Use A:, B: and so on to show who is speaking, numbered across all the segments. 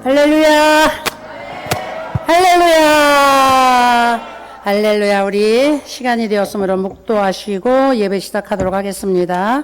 A: 할렐루야! 할렐루야! 할렐루야! 우리 시간이 되었으므로 묵도하시고 예배 시작하도록 하겠습니다.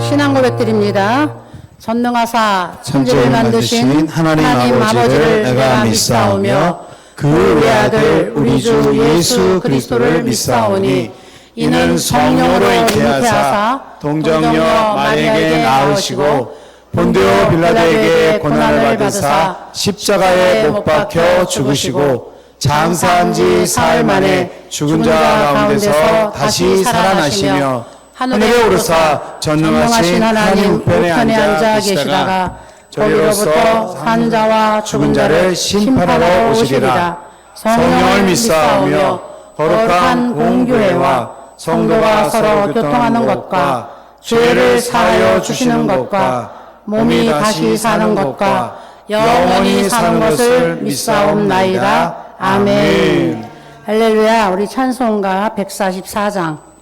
A: 신앙 고백드립니다. 전능하사 천지를 만드신 하나님 아버지를 내가 믿사오며 그 외아들 우리 주 예수 그리스도를 믿사오니 이는 성령으로 잉태하사 동정녀 마리아에게 낳으시고 본디오 빌라도에게 고난을 받으사 십자가에 못 박혀 죽으시고 장사한 지 사흘 만에 죽은 자 가운데서 다시 살아나시며 하늘에 오르사 전능하신 하나님 우편에 앉아 계시다가 거기로부터 산 자와 죽은 자를 심판하러 오시리라. 성령을 믿사오며 거룩한 공교회와 성도가 서로 교통하는 것과 죄를 사하여 주시는 것과 몸이 다시 사는 것과 영원히 사는 것을 믿사옵나이다. 아멘. 할렐루야. 우리 찬송가 144장.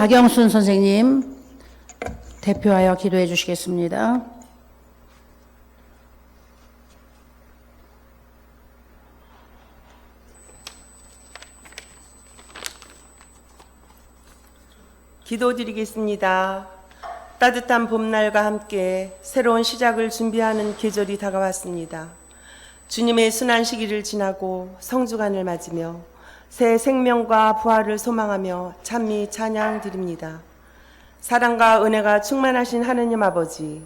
A: 박영순 선생님 대표하여 기도해 주시겠습니다.
B: 기도드리겠습니다. 따뜻한 봄날과 함께 새로운 시작을 준비하는 계절이 다가왔습니다. 주님의 순환 시기를 지나고 성주간을 맞으며 새 생명과 부활을 소망하며 찬미 찬양 드립니다. 사랑과 은혜가 충만하신 하느님 아버지,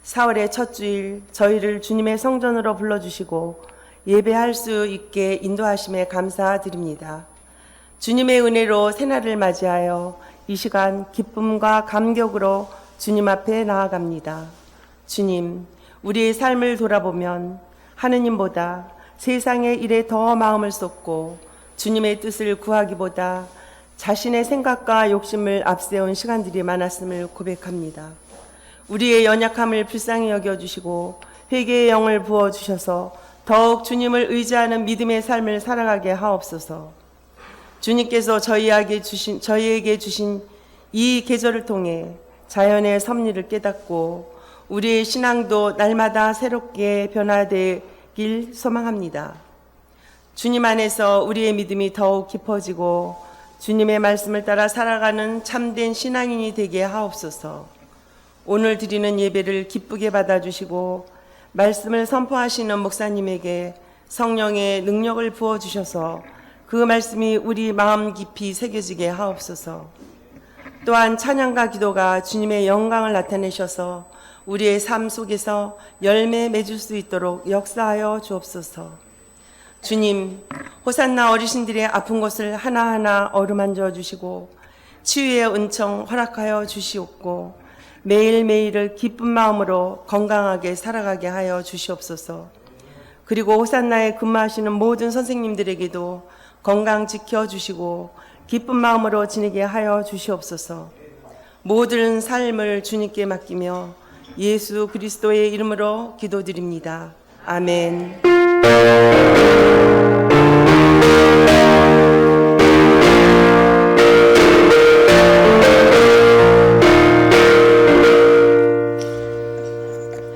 B: 4월의 첫 주일 저희를 주님의 성전으로 불러주시고 예배할 수 있게 인도하심에 감사드립니다. 주님의 은혜로 새날을 맞이하여 이 시간 기쁨과 감격으로 주님 앞에 나아갑니다. 주님, 우리의 삶을 돌아보면 하느님보다 세상의 일에 더 마음을 쏟고 주님의 뜻을 구하기보다 자신의 생각과 욕심을 앞세운 시간들이 많았음을 고백합니다. 우리의 연약함을 불쌍히 여겨주시고 회개의 영을 부어주셔서 더욱 주님을 의지하는 믿음의 삶을 살아가게 하옵소서. 주님께서 저희에게 주신 이 계절을 통해 자연의 섭리를 깨닫고 우리의 신앙도 날마다 새롭게 변화되길 소망합니다. 주님 안에서 우리의 믿음이 더욱 깊어지고 주님의 말씀을 따라 살아가는 참된 신앙인이 되게 하옵소서. 오늘 드리는 예배를 기쁘게 받아주시고 말씀을 선포하시는 목사님에게 성령의 능력을 부어주셔서 그 말씀이 우리 마음 깊이 새겨지게 하옵소서. 또한 찬양과 기도가 주님의 영광을 나타내셔서 우리의 삶 속에서 열매 맺을 수 있도록 역사하여 주옵소서. 주님, 호산나 어르신들의 아픈 곳을 하나하나 어루만져 주시고 치유의 은총 허락하여 주시옵고 매일매일을 기쁜 마음으로 건강하게 살아가게 하여 주시옵소서. 그리고 호산나에 근무하시는 모든 선생님들에게도 건강 지켜주시고 기쁜 마음으로 지내게 하여 주시옵소서. 모든 삶을 주님께 맡기며 예수 그리스도의 이름으로 기도드립니다. 아멘.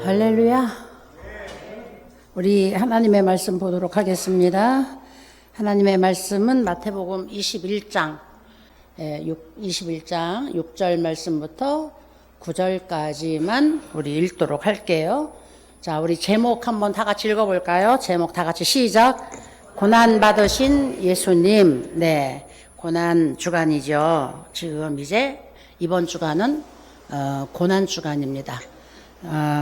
A: 할렐루야. 우리 하나님의 말씀 보도록 하겠습니다. 하나님의 말씀은 마태복음 21장 6절 말씀부터 9절까지만 우리 읽도록 할게요. 자, 우리 제목 한번 다 같이 읽어볼까요? 제목 다 같이 시작. 고난 받으신 예수님. 네, 고난 주간이죠. 지금 이제 이번 주간은 고난 주간입니다.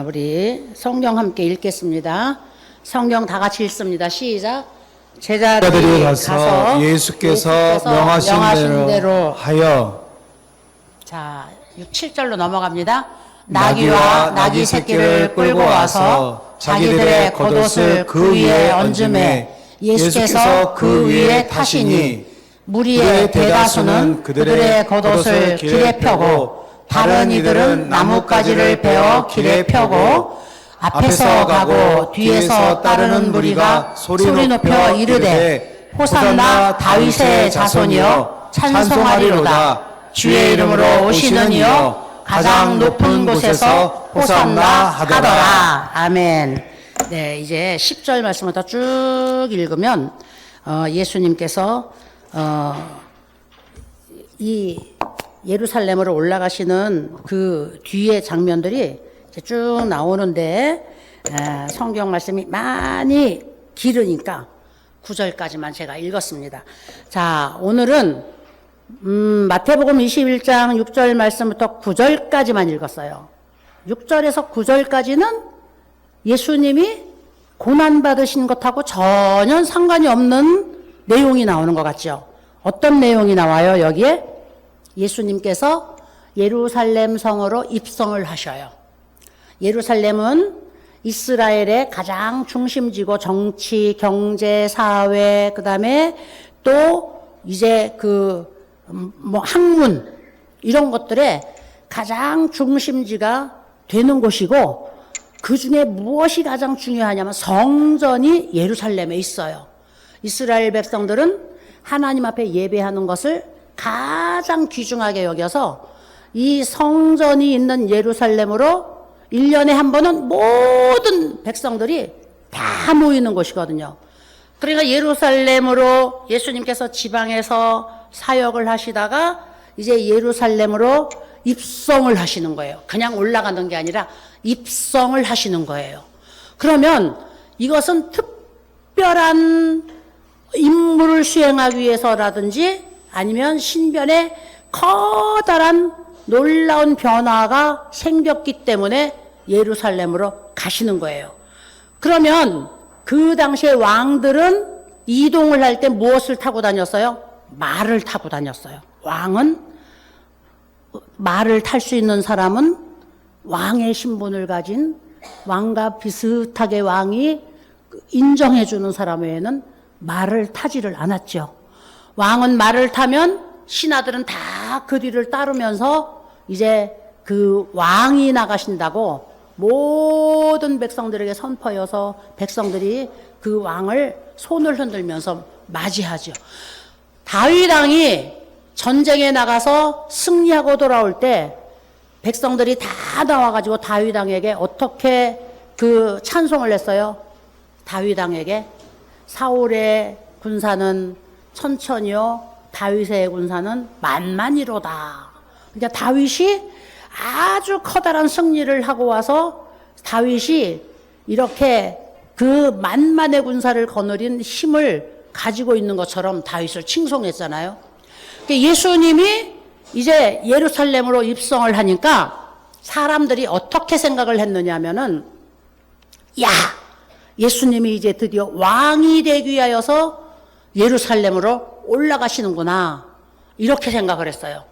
A: 우리 성경 함께 읽겠습니다. 성경 다 같이 읽습니다. 시작. 제자들이 가서 예수께서 명하신 대로 하여, 자, 6, 7절로 넘어갑니다. 나귀와 나귀 새끼를 끌고 와서 자기들의 겉옷을 그 위에 얹음에 예수께서 그 위에 타시니 무리의 대다수는 그들의 겉옷을 길에 펴고 다른 이들은 나뭇가지를 베어 길에 펴고 앞에서 가고 뒤에서 따르는 무리가 소리 높여 이르되 호산나 다윗의 자손이여 찬송하리로다. 주의 이름으로 오시는 이여 가장 높은 곳에서 호산나 하더라. 아멘. 네, 이제 10절 말씀부터 쭉 읽으면 예수님께서 이 예루살렘으로 올라가시는 그 뒤의 장면들이 쭉 나오는데 성경 말씀이 많이 길으니까 9절까지만 제가 읽었습니다. 자, 오늘은 마태복음 21장 6절 말씀부터 9절까지만 읽었어요. 6절에서 9절까지는 예수님이 고난받으신 것하고 전혀 상관이 없는 내용이 나오는 것 같죠. 어떤 내용이 나와요? 여기에 예수님께서 예루살렘 성으로 입성을 하셔요. 예루살렘은 이스라엘의 가장 중심지고 정치, 경제, 사회, 그 다음에 또 이제 학문, 이런 것들의 가장 중심지가 되는 곳이고 그 중에 무엇이 가장 중요하냐면 성전이 예루살렘에 있어요. 이스라엘 백성들은 하나님 앞에 예배하는 것을 가장 귀중하게 여겨서 이 성전이 있는 예루살렘으로 1년에 한 번은 모든 백성들이 다 모이는 곳이거든요. 그러니까 예루살렘으로 예수님께서 지방에서 사역을 하시다가 이제 예루살렘으로 입성을 하시는 거예요. 그냥 올라가는 게 아니라 입성을 하시는 거예요. 그러면 이것은 특별한 임무를 수행하기 위해서라든지 아니면 신변에 커다란 놀라운 변화가 생겼기 때문에 예루살렘으로 가시는 거예요. 그러면 그 당시에 왕들은 이동을 할 때 무엇을 타고 다녔어요? 말을 타고 다녔어요. 왕은 말을 탈 수 있는 사람은 왕의 신분을 가진 왕과 비슷하게 왕이 인정해 주는 사람 외에는 말을 타지를 않았죠. 왕은 말을 타면 신하들은 다 그 뒤를 따르면서 이제 그 왕이 나가신다고 모든 백성들에게 선포여서 백성들이 그 왕을 손을 흔들면서 맞이하죠. 다윗 왕이 전쟁에 나가서 승리하고 돌아올 때 백성들이 다 나와가지고 다윗 왕에게 어떻게 그 찬송을 했어요? 다윗 왕에게 사울의 군사는 천천히요 다윗의 군사는 만만이로다. 그러니까 다윗이 아주 커다란 승리를 하고 와서 다윗이 이렇게 그 만만의 군사를 거느린 힘을 가지고 있는 것처럼 다윗을 칭송했잖아요. 그러니까 예수님이 이제 예루살렘으로 입성을 하니까 사람들이 어떻게 생각을 했느냐면은 야, 예수님이 이제 드디어 왕이 되기 위하여서 예루살렘으로 올라가시는구나. 이렇게 생각을 했어요.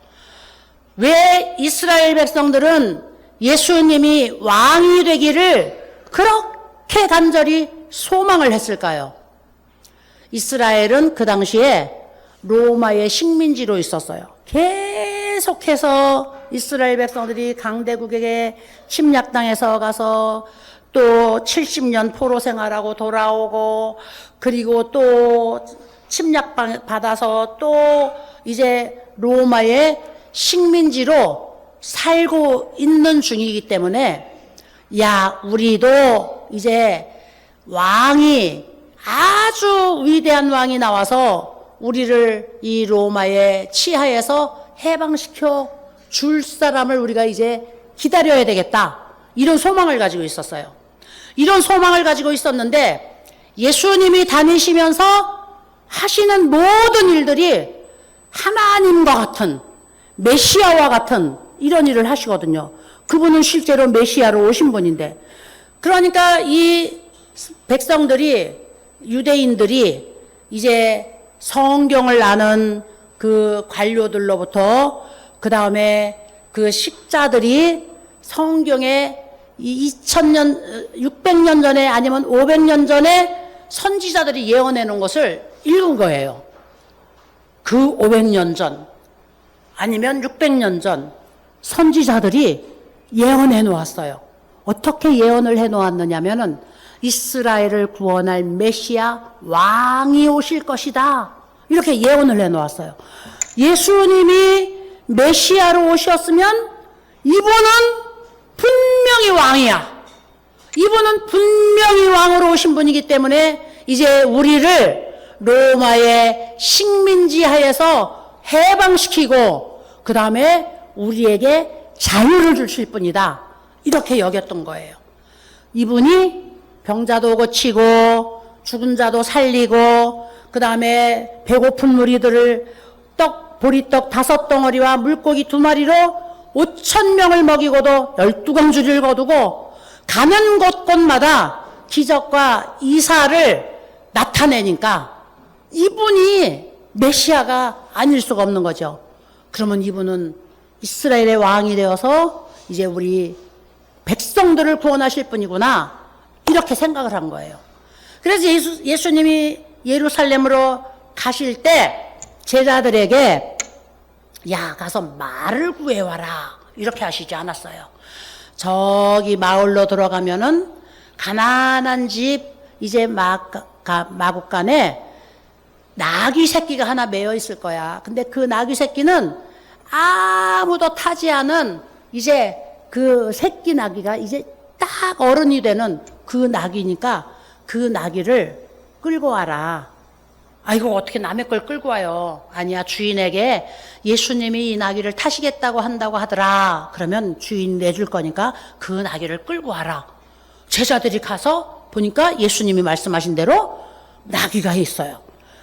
A: 왜 이스라엘 백성들은 예수님이 왕이 되기를 그렇게 간절히 소망을 했을까요? 이스라엘은 그 당시에 로마의 식민지로 있었어요. 계속해서 이스라엘 백성들이 강대국에게 침략당해서 가서 또 70년 포로 생활하고 돌아오고 그리고 또 침략받아서 또 이제 로마의 식민지로 살고 있는 중이기 때문에 야, 우리도 이제 왕이 아주 위대한 왕이 나와서 우리를 이 로마의 치하에서 해방시켜 줄 사람을 우리가 이제 기다려야 되겠다. 이런 소망을 가지고 있었어요. 이런 소망을 가지고 있었는데 예수님이 다니시면서 하시는 모든 일들이 하나님과 같은 메시아와 같은 이런 일을 하시거든요. 그분은 실제로 메시아로 오신 분인데 그러니까 이 백성들이 유대인들이 이제 성경을 아는 그 관료들로부터 그 다음에 그 식자들이 성경에 2000년, 600년 전에 아니면 500년 전에 선지자들이 예언해 놓은 것을 읽은 거예요. 그 500년 전 아니면 600년 전 선지자들이 예언해 놓았어요. 어떻게 예언을 해 놓았느냐면은 이스라엘을 구원할 메시아 왕이 오실 것이다. 이렇게 예언을 해 놓았어요. 예수님이 메시아로 오셨으면 이분은 분명히 왕이야. 이분은 분명히 왕으로 오신 분이기 때문에 이제 우리를 로마의 식민지 하에서 해방시키고 그 다음에 우리에게 자유를 주실 분이다. 이렇게 여겼던 거예요. 이분이 병자도 고치고 죽은 자도 살리고 그 다음에 배고픈 무리들을 보리떡 5덩어리와 물고기 2마리로 5,000명을 먹이고도 12광주를 거두고 가는 곳곳마다 기적과 이사를 나타내니까 이분이 메시아가 아닐 수가 없는 거죠. 그러면 이분은 이스라엘의 왕이 되어서 이제 우리 백성들을 구원하실 분이구나 이렇게 생각을 한 거예요. 그래서 예수님이 예루살렘으로 가실 때 제자들에게 야 가서 말을 구해와라 이렇게 하시지 않았어요. 저기 마을로 들어가면은 가난한 집 이제 마국간에 나귀 새끼가 하나 매여 있을 거야. 근데 그 나귀 새끼는 아무도 타지 않은 이제 그 새끼 나귀가 이제 딱 어른이 되는 그 나귀니까 그 나귀를 끌고 와라. 아이고 어떻게 남의 걸 끌고 와요. 아니야, 주인에게 예수님이 이 나귀를 타시겠다고 한다고 하더라. 그러면 주인 내줄 거니까 그 나귀를 끌고 와라. 제자들이 가서 보니까 예수님이 말씀하신 대로 나귀가 있어요.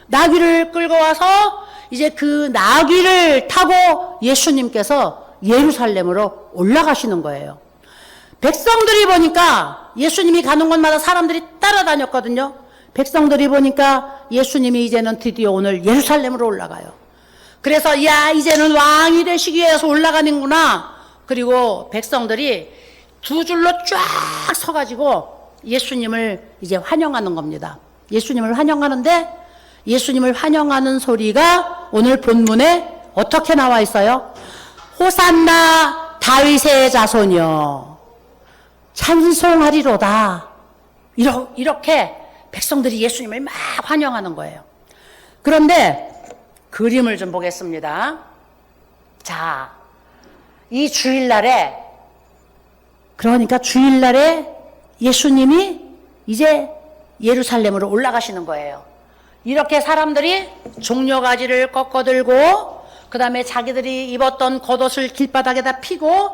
A: 나귀를 끌고 와서 이제 그 나귀를 타고 예수님께서 예루살렘으로 올라가시는 거예요. 백성들이 보니까 예수님이 가는 곳마다 사람들이 따라다녔거든요. 백성들이 보니까 예수님이 이제는 드디어 오늘 예루살렘으로 올라가요. 그래서 야, 이제는 왕이 되시기 위해서 올라가는구나. 그리고 백성들이 두 줄로 쫙 서가지고 예수님을 이제 환영하는 겁니다. 예수님을 환영하는데 예수님을 환영하는 소리가 오늘 본문에 어떻게 나와 있어요? 호산나 다윗의 자손이여 찬송하리로다. 이렇게 백성들이 예수님을 막 환영하는 거예요. 그런데 그림을 좀 보겠습니다. 자, 이 주일날에, 그러니까 주일날에 예수님이 이제 예루살렘으로 올라가시는 거예요. 이렇게 사람들이 종려가지를 꺾어들고 그 다음에 자기들이 입었던 겉옷을 길바닥에다 피고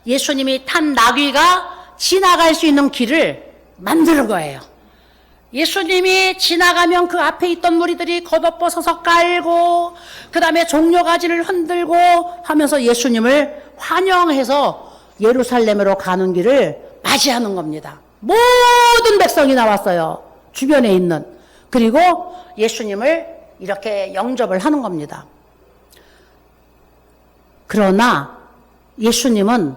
A: 예수님이 탄 나귀가 지나갈 수 있는 길을 만드는 거예요. 예수님이 지나가면 그 앞에 있던 무리들이 겉옷 벗어서 깔고 그 다음에 종려가지를 흔들고 하면서 예수님을 환영해서 예루살렘으로 가는 길을 맞이하는 겁니다. 모든 백성이 나왔어요. 주변에 있는. 그리고 예수님을 이렇게 영접을 하는 겁니다. 그러나 예수님은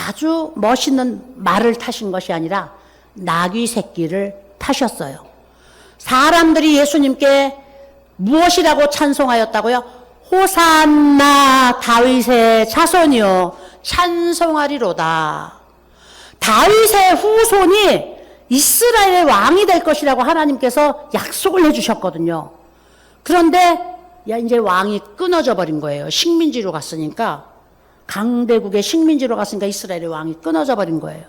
A: 아주 멋있는 말을 타신 것이 아니라 나귀 새끼를 타셨어요. 사람들이 예수님께 무엇이라고 찬송하였다고요? 호산나 다윗의 자손이요 찬송하리로다. 다윗의 후손이 이스라엘의 왕이 될 것이라고 하나님께서 약속을 해주셨거든요. 그런데 이제 왕이 끊어져 버린 거예요. 식민지로 갔으니까, 강대국의 식민지로 갔으니까 이스라엘의 왕이 끊어져 버린 거예요.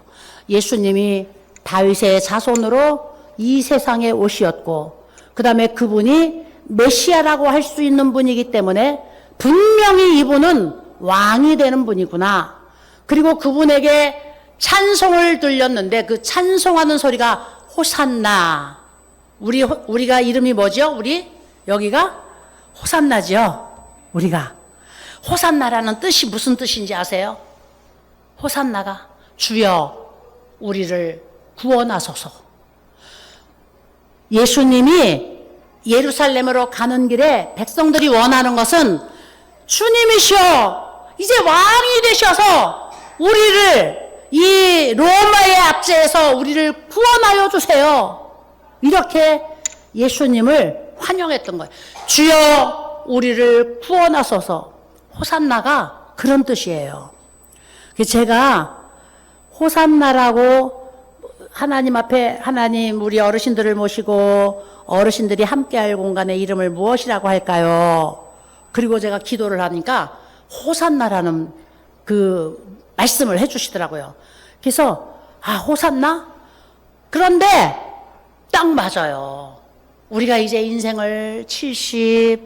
A: 예수님이 다윗의 자손으로 이 세상에 오시었고 그 다음에 그분이 메시아라고 할 수 있는 분이기 때문에 분명히 이분은 왕이 되는 분이구나. 그리고 그분에게 찬송을 들렸는데 그 찬송하는 소리가 호산나. 우리가 이름이 뭐죠? 우리 여기가 호산나죠. 우리가 호산나라는 뜻이 무슨 뜻인지 아세요? 호산나가 주여 우리를 구원하소서. 예수님이 예루살렘으로 가는 길에 백성들이 원하는 것은 주님이시여 이제 왕이 되셔서 우리를 이 로마의 압제에서 우리를 구원하여 주세요. 이렇게 예수님을 환영했던 거예요. 주여 우리를 구원하소서. 호산나가 그런 뜻이에요. 제가 호산나라고 하나님 앞에 하나님 우리 어르신들을 모시고 어르신들이 함께할 공간의 이름을 무엇이라고 할까요? 그리고 제가 기도를 하니까 호산나라는 그 말씀을 해주시더라고요. 그래서 호산나? 그런데 딱 맞아요. 우리가 이제 인생을 70,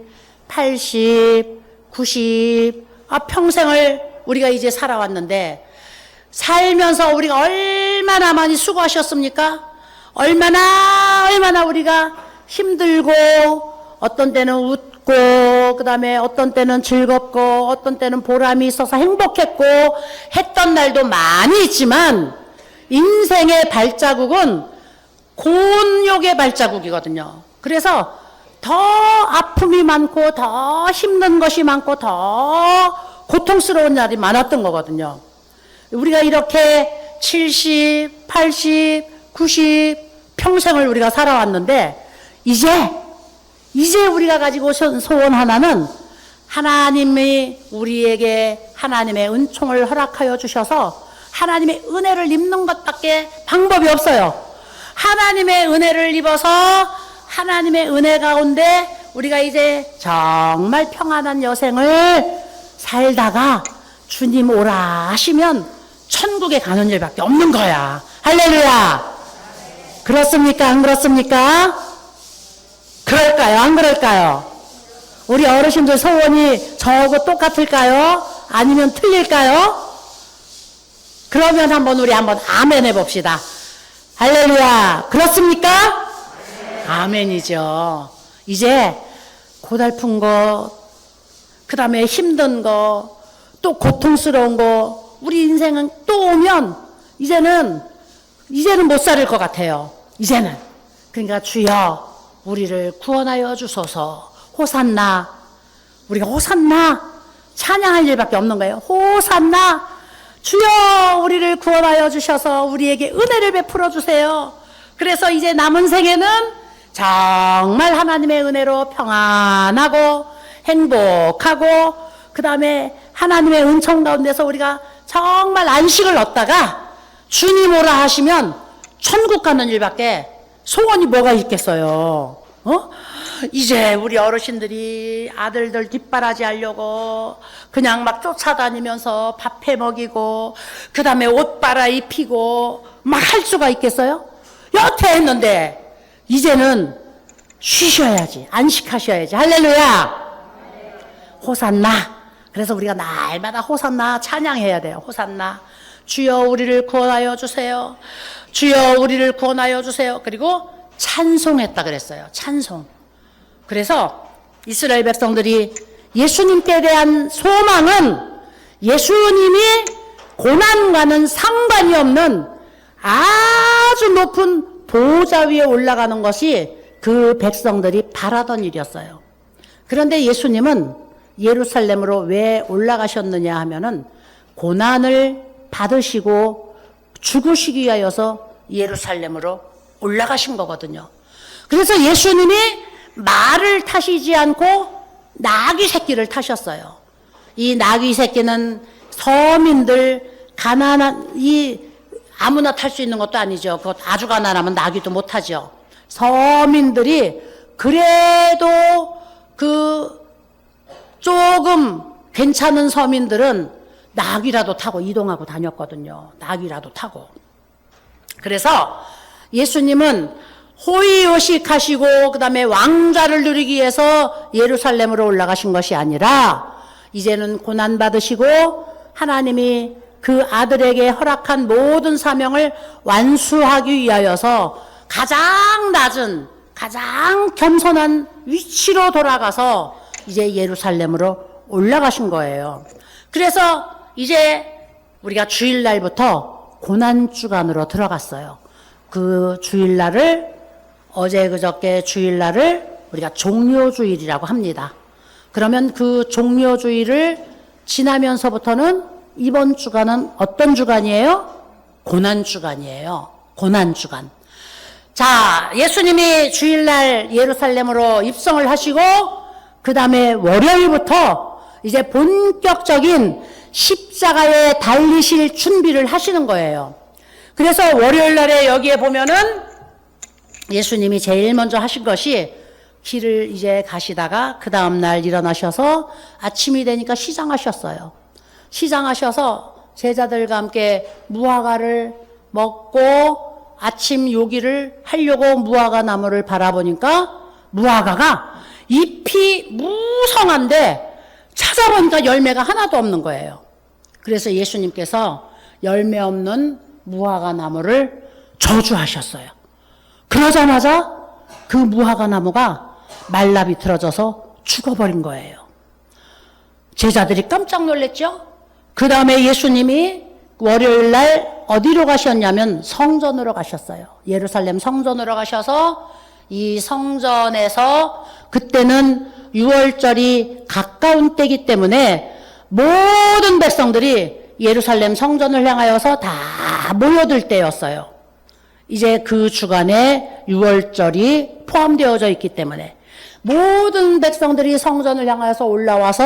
A: 80, 90 평생을 우리가 이제 살아왔는데 살면서 우리가 얼마나 많이 수고하셨습니까? 얼마나 우리가 힘들고 어떤 때는 웃고 그 다음에 어떤 때는 즐겁고 어떤 때는 보람이 있어서 행복했고 했던 날도 많이 있지만 인생의 발자국은 곤욕의 발자국이거든요. 그래서 더 아픔이 많고 더 힘든 것이 많고 더 고통스러운 날이 많았던 거거든요. 우리가 이렇게 70, 80, 90 평생을 우리가 살아왔는데 이제 우리가 가지고 소원 하나는 하나님이 우리에게 하나님의 은총을 허락하여 주셔서 하나님의 은혜를 입는 것밖에 방법이 없어요. 하나님의 은혜를 입어서 하나님의 은혜 가운데 우리가 이제 정말 평안한 여생을 살다가 주님 오라 하시면 천국에 가는 일밖에 없는 거야. 할렐루야. 그렇습니까? 안 그렇습니까? 그럴까요? 안 그럴까요? 우리 어르신들 소원이 저하고 똑같을까요? 아니면 틀릴까요? 그러면 우리 한번 아멘 해봅시다. 할렐루야. 그렇습니까? 아멘이죠. 이제 고달픈 거, 그 다음에 힘든 거, 또 고통스러운 거, 우리 인생은 또 오면 이제는 못 살을 것 같아요. 이제는. 그러니까 주여 우리를 구원하여 주소서. 호산나. 우리가 호산나 찬양할 일밖에 없는 거예요. 호산나. 주여 우리를 구원하여 주셔서 우리에게 은혜를 베풀어 주세요. 그래서 이제 남은 생에는 정말 하나님의 은혜로 평안하고 행복하고 그 다음에 하나님의 은총 가운데서 우리가 정말 안식을 얻다가 주님 오라 하시면 천국 가는 일밖에 소원이 뭐가 있겠어요. 이제 우리 어르신들이 아들들 뒷바라지 하려고 그냥 막 쫓아다니면서 밥 해 먹이고 그 다음에 옷 갈아입히고 막 할 수가 있겠어요? 여태 했는데 이제는 쉬셔야지. 안식하셔야지. 할렐루야. 호산나. 그래서 우리가 날마다 호산나 찬양해야 돼요. 호산나. 주여 우리를 구원하여 주세요. 주여 우리를 구원하여 주세요. 그리고 찬송했다 그랬어요. 찬송. 그래서 이스라엘 백성들이 예수님께 대한 소망은 예수님이 고난과는 상관이 없는 아주 높은 보좌 위에 올라가는 것이 그 백성들이 바라던 일이었어요. 그런데 예수님은 예루살렘으로 왜 올라가셨느냐 하면은 고난을 받으시고 죽으시기 위하여서 예루살렘으로 올라가신 거거든요. 그래서 예수님이 말을 타시지 않고 나귀 새끼를 타셨어요. 이 나귀 새끼는 서민들 가난한 아무나 탈 수 있는 것도 아니죠. 그것 아주 가난하면 나귀도 못 타죠. 서민들이 그래도 조금 괜찮은 서민들은 나귀라도 타고 이동하고 다녔거든요. 나귀라도 타고. 그래서 예수님은 호의호식하시고 그 다음에 왕좌를 누리기 위해서 예루살렘으로 올라가신 것이 아니라 이제는 고난받으시고 하나님이 그 아들에게 허락한 모든 사명을 완수하기 위하여서 가장 낮은 가장 겸손한 위치로 돌아가서 이제 예루살렘으로 올라가신 거예요. 그래서 이제 우리가 주일날부터 고난주간으로 들어갔어요. 그 주일날을 어제 그저께 주일날을 우리가 종료주일이라고 합니다. 그러면 그 종료주일을 지나면서부터는 이번 주간은 어떤 주간이에요? 고난주간이에요. 고난주간. 자, 예수님이 주일날 예루살렘으로 입성을 하시고 그 다음에 월요일부터 이제 본격적인 십자가에 달리실 준비를 하시는 거예요. 그래서 월요일날에 여기에 보면은 예수님이 제일 먼저 하신 것이 길을 이제 가시다가 그 다음날 일어나셔서 아침이 되니까 시장하셨어요. 시장하셔서 제자들과 함께 무화과를 먹고 아침 요기를 하려고 무화과 나무를 바라보니까 무화과가 잎이 무성한데 찾아보니까 열매가 하나도 없는 거예요. 그래서 예수님께서 열매 없는 무화과 나무를 저주하셨어요. 그러자마자 그 무화과 나무가 말라 비틀어져서 죽어버린 거예요. 제자들이 깜짝 놀랐죠? 그 다음에 예수님이 월요일날 어디로 가셨냐면 성전으로 가셨어요. 예루살렘 성전으로 가셔서 이 성전에서 그때는 6월절이 가까운 때이기 때문에 모든 백성들이 예루살렘 성전을 향하여서 다 모여들 때였어요. 이제 그 주간에 6월절이 포함되어져 있기 때문에 모든 백성들이 성전을 향하여서 올라와서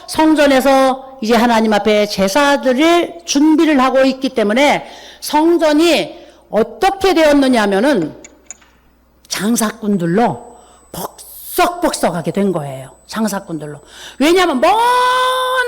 A: 성전에서 이제 하나님 앞에 제사드릴 준비를 하고 있기 때문에 성전이 어떻게 되었느냐 하면은 장사꾼들로 벅석벅석하게 된 거예요. 장사꾼들로. 왜냐하면 먼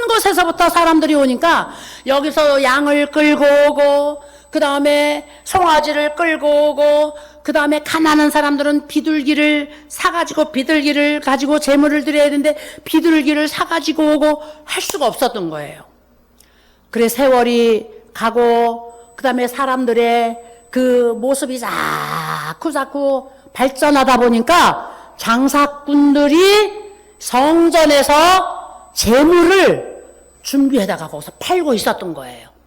A: 곳에서부터 사람들이 오니까 여기서 양을 끌고 오고 그 다음에 송아지를 끌고 오고 그 다음에 가난한 사람들은 비둘기를 사가지고 비둘기를 가지고 제물을 드려야 되는데 비둘기를 사가지고 오고 할 수가 없었던 거예요. 그래 세월이 가고 그 다음에 사람들의 그 모습이 자꾸 발전하다 보니까 장사꾼들이 성전에서 제물을 준비해다가 거기서 팔고 있었던 거예요.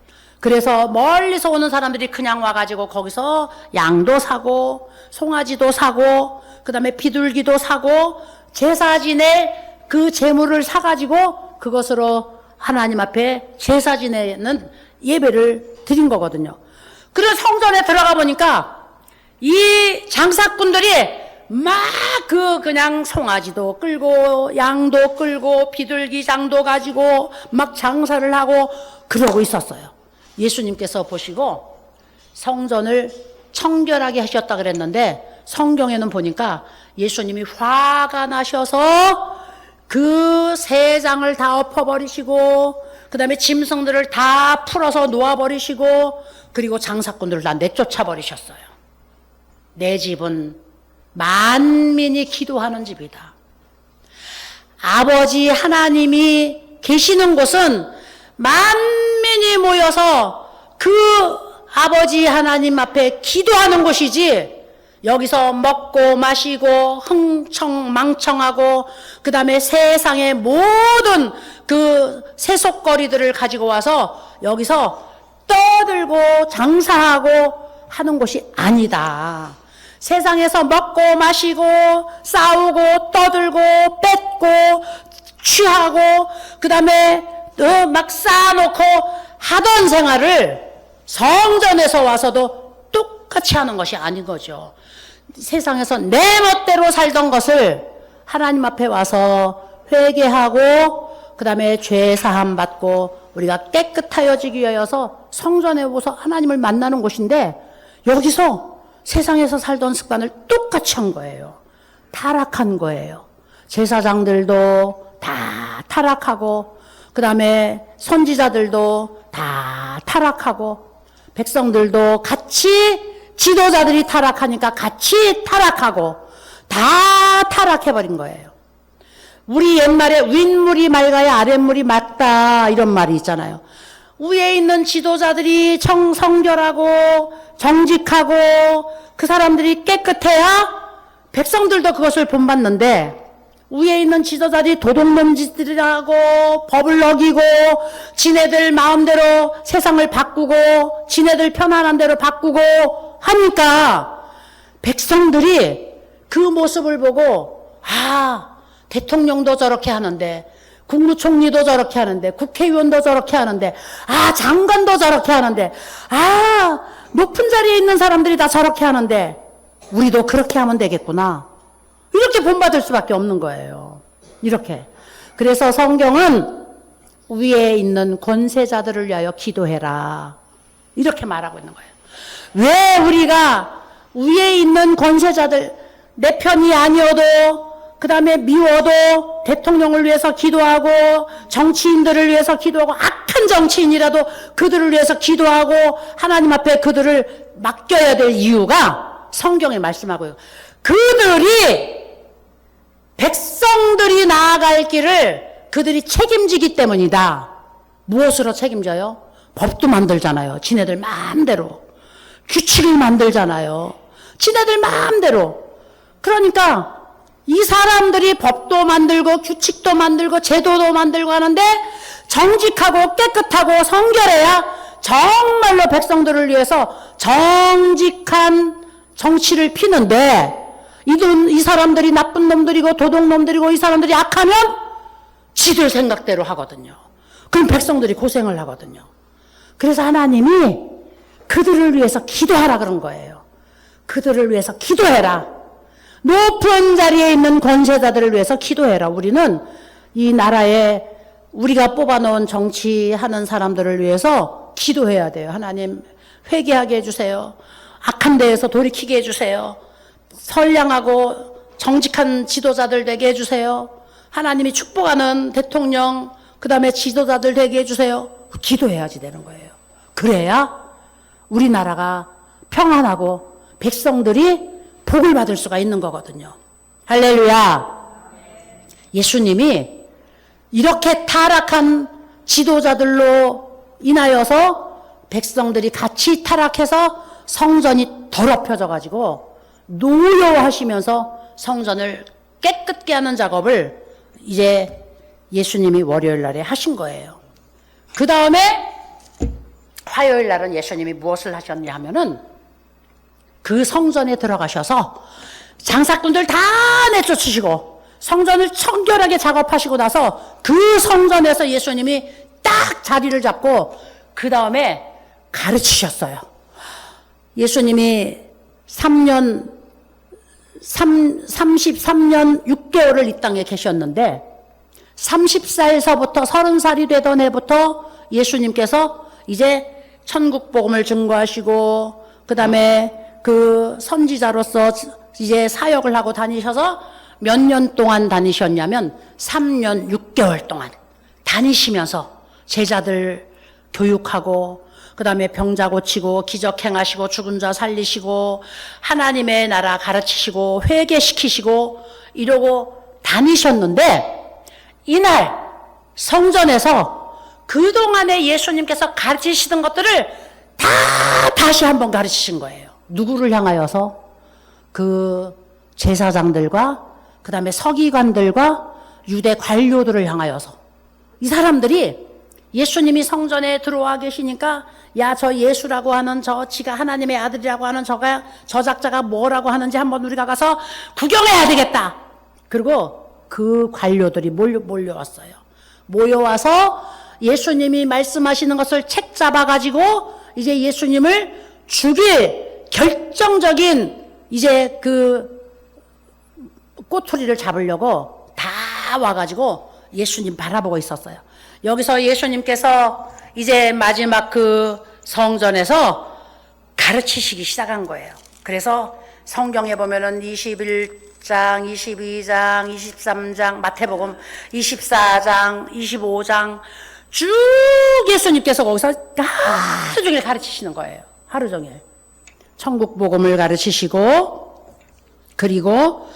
A: 그래서 멀리서 오는 사람들이 그냥 와가지고 거기서 양도 사고 송아지도 사고 그 다음에 비둘기도 사고 제사 지낼 그 제물을 사가지고 그것으로 하나님 앞에 제사 지내는 예배를 드린 거거든요. 그래서 성전에 들어가 보니까 이 장사꾼들이 막 그냥 송아지도 끌고 양도 끌고 비둘기 장도 가지고 막 장사를 하고 그러고 있었어요. 예수님께서 보시고 성전을 청결하게 하셨다 그랬는데 성경에는 보니까 예수님이 화가 나셔서 그 세 장을 다 엎어버리시고 그 다음에 짐승들을 다 풀어서 놓아버리시고 그리고 장사꾼들을 다 내쫓아버리셨어요. 내 집은 만민이 기도하는 집이다. 아버지 하나님이 계시는 곳은 만민이 모여서 그 아버지 하나님 앞에 기도하는 곳이지 여기서 먹고 마시고 흥청망청하고 그 다음에 세상의 모든 그 세속거리들을 가지고 와서 여기서 떠들고 장사하고 하는 곳이 아니다. 세상에서 먹고 마시고 싸우고 떠들고 뺏고 취하고 그 다음에 막 쌓아놓고 하던 생활을 성전에서 와서도 똑같이 하는 것이 아닌 거죠. 세상에서 내 멋대로 살던 것을 하나님 앞에 와서 회개하고 그 다음에 죄 사함 받고 우리가 깨끗하여지기 위하여서 성전에 오서 하나님을 만나는 곳인데 여기서 세상에서 살던 습관을 똑같이 한 거예요. 타락한 거예요. 제사장들도 다 타락하고 그 다음에 선지자들도 다 타락하고 백성들도 같이 지도자들이 타락하니까 같이 타락하고 다 타락해버린 거예요. 우리 옛말에 윗물이 맑아야 아랫물이 맑다 이런 말이 있잖아요. 위에 있는 지도자들이 성결하고 정직하고 그 사람들이 깨끗해야 백성들도 그것을 본받는데 위에 있는 지도자들이 도둑놈 짓들하고 법을 어기고 지네들 마음대로 세상을 바꾸고 지네들 편안한 대로 바꾸고 하니까 백성들이 그 모습을 보고 대통령도 저렇게 하는데 국무총리도 저렇게 하는데 국회의원도 저렇게 하는데 장관도 저렇게 하는데 높은 자리에 있는 사람들이 다 저렇게 하는데 우리도 그렇게 하면 되겠구나. 이렇게 본받을 수밖에 없는 거예요. 이렇게. 그래서 성경은 위에 있는 권세자들을 위하여 기도해라. 이렇게 말하고 있는 거예요. 왜 우리가 위에 있는 권세자들, 내 편이 아니어도 그 다음에 미워도 대통령을 위해서 기도하고 정치인들을 위해서 기도하고 악한 정치인이라도 그들을 위해서 기도하고 하나님 앞에 그들을 맡겨야 될 이유가 성경에 말씀하고요. 그들이 백성들이 나아갈 길을 그들이 책임지기 때문이다. 무엇으로 책임져요? 법도 만들잖아요. 지네들 마음대로. 규칙을 만들잖아요. 지네들 마음대로. 그러니까 이 사람들이 법도 만들고 규칙도 만들고 제도도 만들고 하는데 정직하고 깨끗하고 성결해야 정말로 백성들을 위해서 정직한 정치를 피는데 이 사람들이 나쁜 놈들이고 도둑놈들이고 이 사람들이 악하면 지들 생각대로 하거든요. 그럼 백성들이 고생을 하거든요. 그래서 하나님이 그들을 위해서 기도하라 그런 거예요. 그들을 위해서 기도해라. 높은 자리에 있는 권세자들을 위해서 기도해라. 우리는 이 나라에 우리가 뽑아놓은 정치하는 사람들을 위해서 기도해야 돼요. 하나님 회개하게 해주세요. 악한 데에서 돌이키게 해주세요. 선량하고 정직한 지도자들 되게 해주세요. 하나님이 축복하는 대통령 그 다음에 지도자들 되게 해주세요. 기도해야지 되는 거예요. 그래야 우리나라가 평안하고 백성들이 복을 받을 수가 있는 거거든요. 할렐루야. 예수님이 이렇게 타락한 지도자들로 인하여서 백성들이 같이 타락해서 성전이 더럽혀져 가지고 노여워하시면서 성전을 깨끗게 하는 작업을 이제 예수님이 월요일 날에 하신 거예요. 그 다음에 화요일 날은 예수님이 무엇을 하셨냐 하면은 그 성전에 들어가셔서 장사꾼들 다 내쫓으시고 성전을 청결하게 작업하시고 나서 그 성전에서 예수님이 딱 자리를 잡고 그 다음에 가르치셨어요. 예수님이 33년 6개월을 이 땅에 계셨는데 30살서부터 30살이 되던 해부터 예수님께서 이제 천국 복음을 증거하시고 그 다음에 그 선지자로서 이제 사역을 하고 다니셔서 몇 년 동안 다니셨냐면 3년 6개월 동안 다니시면서 제자들 교육하고 그 다음에 병자 고치고 기적 행하시고 죽은 자 살리시고 하나님의 나라 가르치시고 회개시키시고 이러고 다니셨는데 이날 성전에서 그동안에 예수님께서 가르치시던 것들을 다 다시 한번 가르치신 거예요. 누구를 향하여서? 그 제사장들과 그 다음에 서기관들과 유대 관료들을 향하여서 이 사람들이 예수님이 성전에 들어와 계시니까 야, 저 예수라고 하는 저 지가 하나님의 아들이라고 하는 저 작자가 뭐라고 하는지 한번 우리가 가서 구경해야 되겠다. 그리고 그 관료들이 몰려왔어요. 모여와서 예수님이 말씀하시는 것을 책 잡아가지고 이제 예수님을 죽일 결정적인 이제 그 꼬투리를 잡으려고 다 와가지고 예수님 바라보고 있었어요. 여기서 예수님께서 이제 마지막 그 성전에서 가르치시기 시작한 거예요. 그래서 성경에 보면은 21장, 22장, 23장, 마태복음 24장, 25장 쭉 예수님께서 거기서 하루 종일 가르치시는 거예요. 하루 종일. 천국 복음을 가르치시고 그리고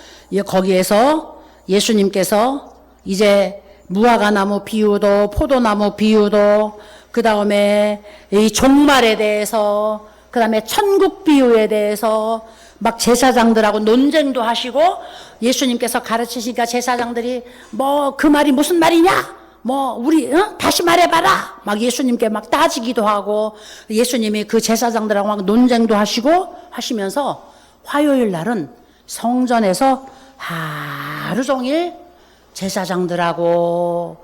A: 거기에서 예수님께서 이제 무화과나무 비유도 포도나무 비유도 그 다음에 이 종말에 대해서 그 다음에 천국 비유에 대해서 막 제사장들하고 논쟁도 하시고 예수님께서 가르치시니까 제사장들이 뭐 그 말이 무슨 말이냐 뭐 우리 다시 말해봐라 막 예수님께 막 따지기도 하고 예수님이 그 제사장들하고 막 논쟁도 하시고 하시면서 화요일 날은 성전에서 하루 종일 제사장들하고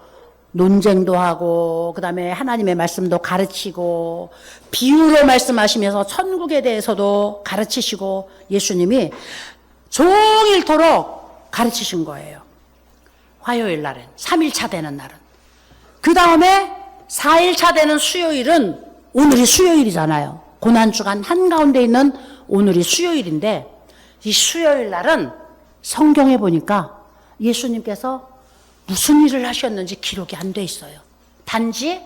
A: 논쟁도 하고 그 다음에 하나님의 말씀도 가르치고 비유로 말씀하시면서 천국에 대해서도 가르치시고 예수님이 종일토록 가르치신 거예요. 화요일 날은 3일차 되는 날은. 그 다음에 4일차 되는 수요일은 오늘이 수요일이잖아요. 고난주간 한가운데 있는 오늘이 수요일인데 이 수요일 날은 성경에 보니까 예수님께서 무슨 일을 하셨는지 기록이 안 돼 있어요. 단지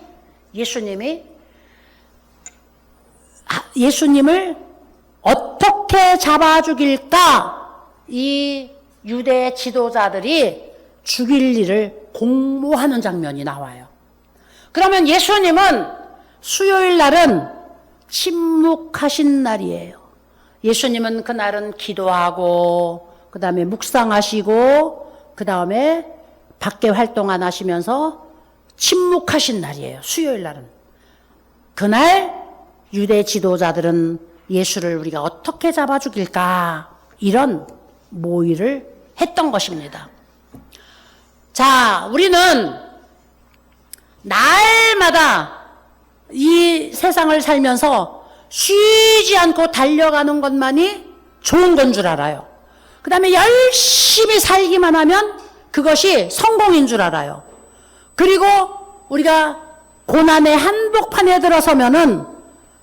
A: 예수님을 어떻게 잡아 죽일까 이 유대 지도자들이 죽일 일을 공모하는 장면이 나와요. 그러면 예수님은 수요일 날은 침묵하신 날이에요. 예수님은 그날은 기도하고 그 다음에 묵상하시고 그 다음에 밖에 활동 안 하시면서 침묵하신 날이에요. 수요일 날은. 그날 유대 지도자들은 예수를 우리가 어떻게 잡아 죽일까 이런 모의를 했던 것입니다. 자, 우리는 날마다 이 세상을 살면서 쉬지 않고 달려가는 것만이 좋은 건 줄 알아요. 그 다음에 열심히 살기만 하면 그것이 성공인 줄 알아요. 그리고 우리가 고난의 한복판에 들어서면은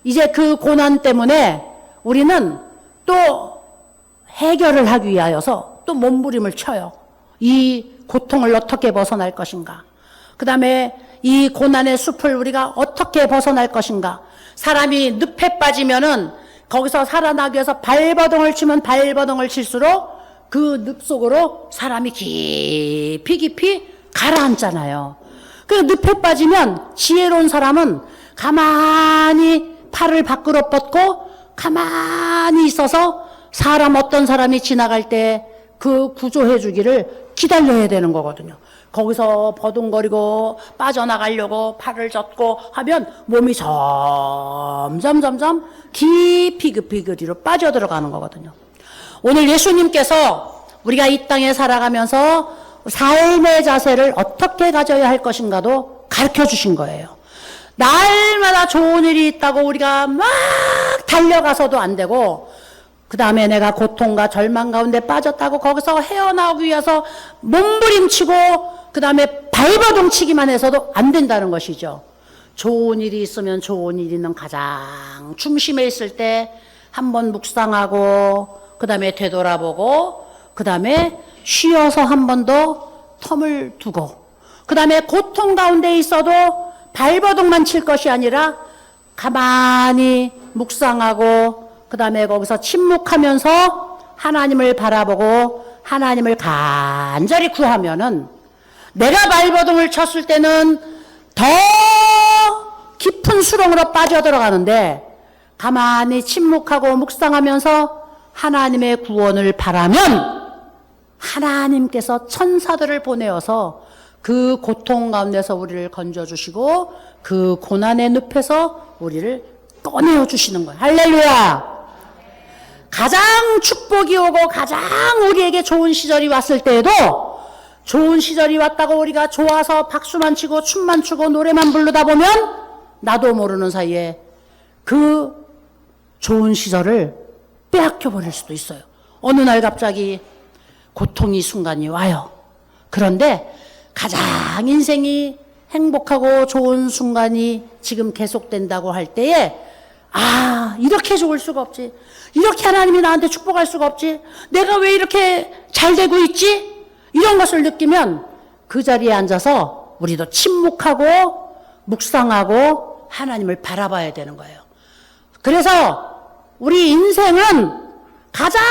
A: 이제 그 고난 때문에 우리는 또 해결을 하기 위하여서 또 몸부림을 쳐요. 이 고통을 어떻게 벗어날 것인가. 그 다음에 이 고난의 숲을 우리가 어떻게 벗어날 것인가. 사람이 늪에 빠지면은 거기서 살아나기 위해서 발버둥을 치면 발버둥을 칠수록 그 늪 속으로 사람이 깊이 깊이 가라앉잖아요. 그 늪에 빠지면 지혜로운 사람은 가만히 팔을 밖으로 뻗고 가만히 있어서 어떤 사람이 지나갈 때 그 구조해 주기를 기다려야 되는 거거든요. 거기서 버둥거리고 빠져나가려고 팔을 젓고 하면 몸이 점점 깊이 그리로 빠져들어가는 거거든요. 오늘 예수님께서 우리가 이 땅에 살아가면서 삶의 자세를 어떻게 가져야 할 것인가도 가르쳐 주신 거예요. 날마다 좋은 일이 있다고 우리가 막 달려가서도 안 되고, 그 다음에 내가 고통과 절망 가운데 빠졌다고 거기서 헤어나오기 위해서 몸부림치고 그 다음에 발버둥 치기만 해서도 안 된다는 것이죠. 좋은 일이 있으면 좋은 일 있는 가장 중심에 있을 때 한번 묵상하고 그 다음에 되돌아보고 그 다음에 쉬어서 한 번 더 텀을 두고 그 다음에 고통 가운데 있어도 발버둥만 칠 것이 아니라 가만히 묵상하고 그 다음에 거기서 침묵하면서 하나님을 바라보고 하나님을 간절히 구하면은 내가 발버둥을 쳤을 때는 더 깊은 수렁으로 빠져들어가는데 가만히 침묵하고 묵상하면서 하나님의 구원을 바라면 하나님께서 천사들을 보내어서 그 고통 가운데서 우리를 건져주시고 그 고난의 늪에서 우리를 꺼내어 주시는 거예요. 할렐루야! 가장 축복이 오고 가장 우리에게 좋은 시절이 왔을 때에도 좋은 시절이 왔다고 우리가 좋아서 박수만 치고 춤만 추고 노래만 부르다 보면 나도 모르는 사이에 그 좋은 시절을 빼앗겨 버릴 수도 있어요. 어느 날 갑자기 고통이 순간이 와요. 그런데 가장 인생이 행복하고 좋은 순간이 지금 계속된다고 할 때에 이렇게 좋을 수가 없지. 이렇게 하나님이 나한테 축복할 수가 없지. 내가 왜 이렇게 잘 되고 있지? 이런 것을 느끼면 그 자리에 앉아서 우리도 침묵하고 묵상하고 하나님을 바라봐야 되는 거예요. 그래서 우리 인생은 가장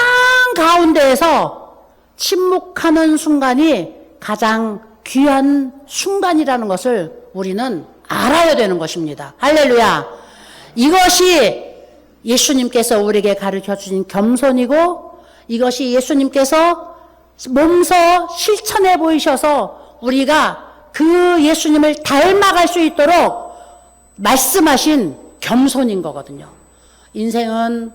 A: 가운데에서 침묵하는 순간이 가장 귀한 순간이라는 것을 우리는 알아야 되는 것입니다. 할렐루야. 이것이 예수님께서 우리에게 가르쳐 주신 겸손이고 이것이 예수님께서 몸소 실천해 보이셔서 우리가 그 예수님을 닮아갈 수 있도록 말씀하신 겸손인 거거든요. 인생은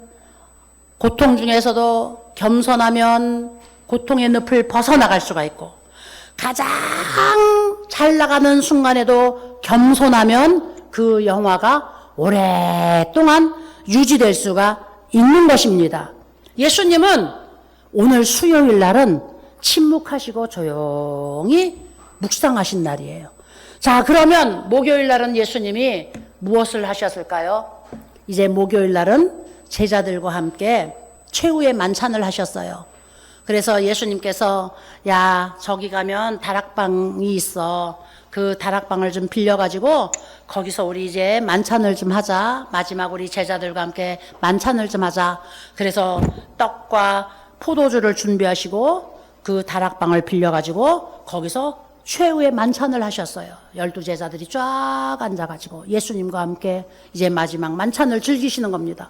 A: 고통 중에서도 겸손하면 고통의 늪을 벗어나갈 수가 있고 가장 잘 나가는 순간에도 겸손하면 그 영화가 오랫동안 유지될 수가 있는 것입니다. 예수님은 오늘 수요일 날은 침묵하시고 조용히 묵상하신 날이에요. 자, 그러면 목요일 날은 예수님이 무엇을 하셨을까요? 이제 목요일 날은 제자들과 함께 최후의 만찬을 하셨어요. 그래서 예수님께서 야, 저기 가면 다락방이 있어. 그 다락방을 좀 빌려가지고 거기서 우리 이제 만찬을 좀 하자. 마지막 우리 제자들과 함께 만찬을 좀 하자. 그래서 떡과 포도주를 준비하시고 그 다락방을 빌려가지고 거기서 최후의 만찬을 하셨어요. 12제자들이 쫙 앉아가지고 예수님과 함께 이제 마지막 만찬을 즐기시는 겁니다.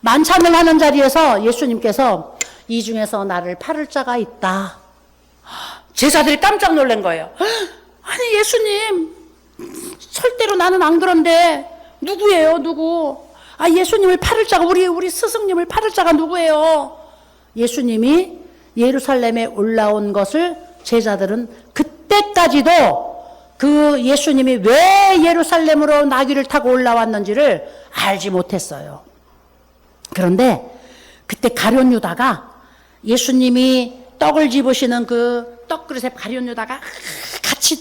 A: 만찬을 하는 자리에서 예수님께서 이 중에서 나를 팔을 자가 있다. 제자들이 깜짝 놀란 거예요. 아니 예수님, 절대로 나는 안 그런데 누구예요? 누구? 예수님을 팔을 자가 우리 스승님을 팔을 자가 누구예요? 예수님이 예루살렘에 올라온 것을 제자들은 그때까지도 그 예수님이 왜 예루살렘으로 나귀를 타고 올라왔는지를 알지 못했어요. 그런데 그때 가룟 유다가 예수님이 떡을 집으시는 그 떡그릇에 가룟 유다가 같이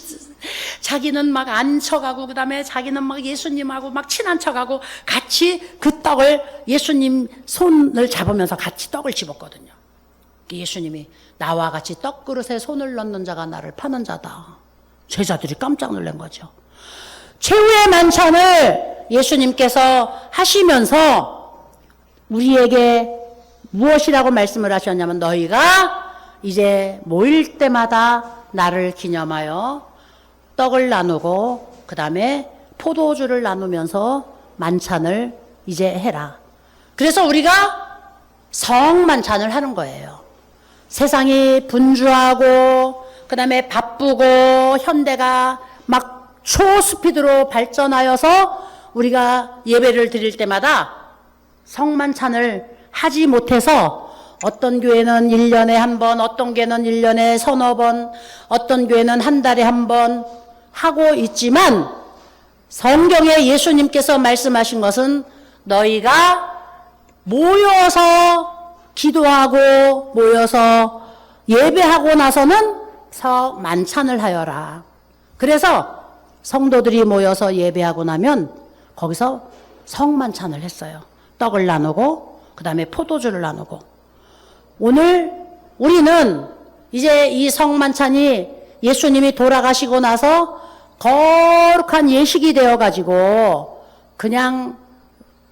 A: 자기는 막 안 척하고 그 다음에 자기는 막 예수님하고 막 친한 척하고 같이 그 떡을 예수님 손을 잡으면서 같이 떡을 집었거든요. 예수님이 나와 같이 떡그릇에 손을 넣는 자가 나를 파는 자다. 제자들이 깜짝 놀란 거죠. 최후의 만찬을 예수님께서 하시면서 우리에게 무엇이라고 말씀을 하셨냐면 너희가 이제 모일 때마다 나를 기념하여 떡을 나누고 그 다음에 포도주를 나누면서 만찬을 이제 해라. 그래서 우리가 성만찬을 하는 거예요. 세상이 분주하고 그 다음에 바쁘고 현대가 막 초스피드로 발전하여서 우리가 예배를 드릴 때마다 성만찬을 하지 못해서 어떤 교회는 1년에 한 번, 어떤 교회는 1년에 서너 번, 어떤 교회는 한 달에 한 번 하고 있지만 성경에 예수님께서 말씀하신 것은 너희가 모여서 기도하고 모여서 예배하고 나서는 만찬을 하여라. 그래서 성도들이 모여서 예배하고 나면 거기서 성만찬을 했어요. 떡을 나누고 그 다음에 포도주를 나누고. 오늘 우리는 이제 이 성만찬이 예수님이 돌아가시고 나서 거룩한 예식이 되어가지고 그냥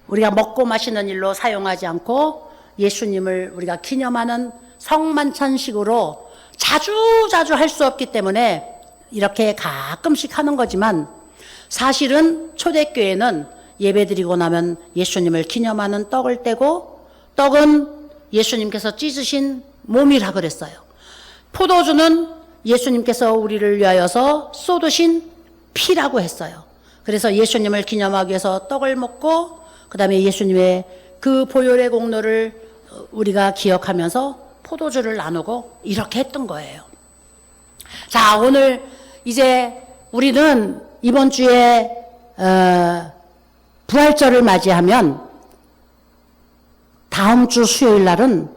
A: 우리가 먹고 마시는 일로 사용하지 않고 예수님을 우리가 기념하는 성만찬식으로 자주 할 수 없기 때문에 이렇게 가끔씩 하는 거지만 사실은 초대교회는 예배드리고 나면 예수님을 기념하는 떡을 떼고 떡은 예수님께서 찢으신 몸이라 그랬어요. 포도주는 예수님께서 우리를 위하여서 쏟으신 피라고 했어요. 그래서 예수님을 기념하기 위해서 떡을 먹고 그 다음에 예수님의 그 보혈의 공로를 우리가 기억하면서 포도주를 나누고 이렇게 했던 거예요. 자, 오늘 이제 우리는 이번 주에 부활절을 맞이하면 다음 주 수요일 날은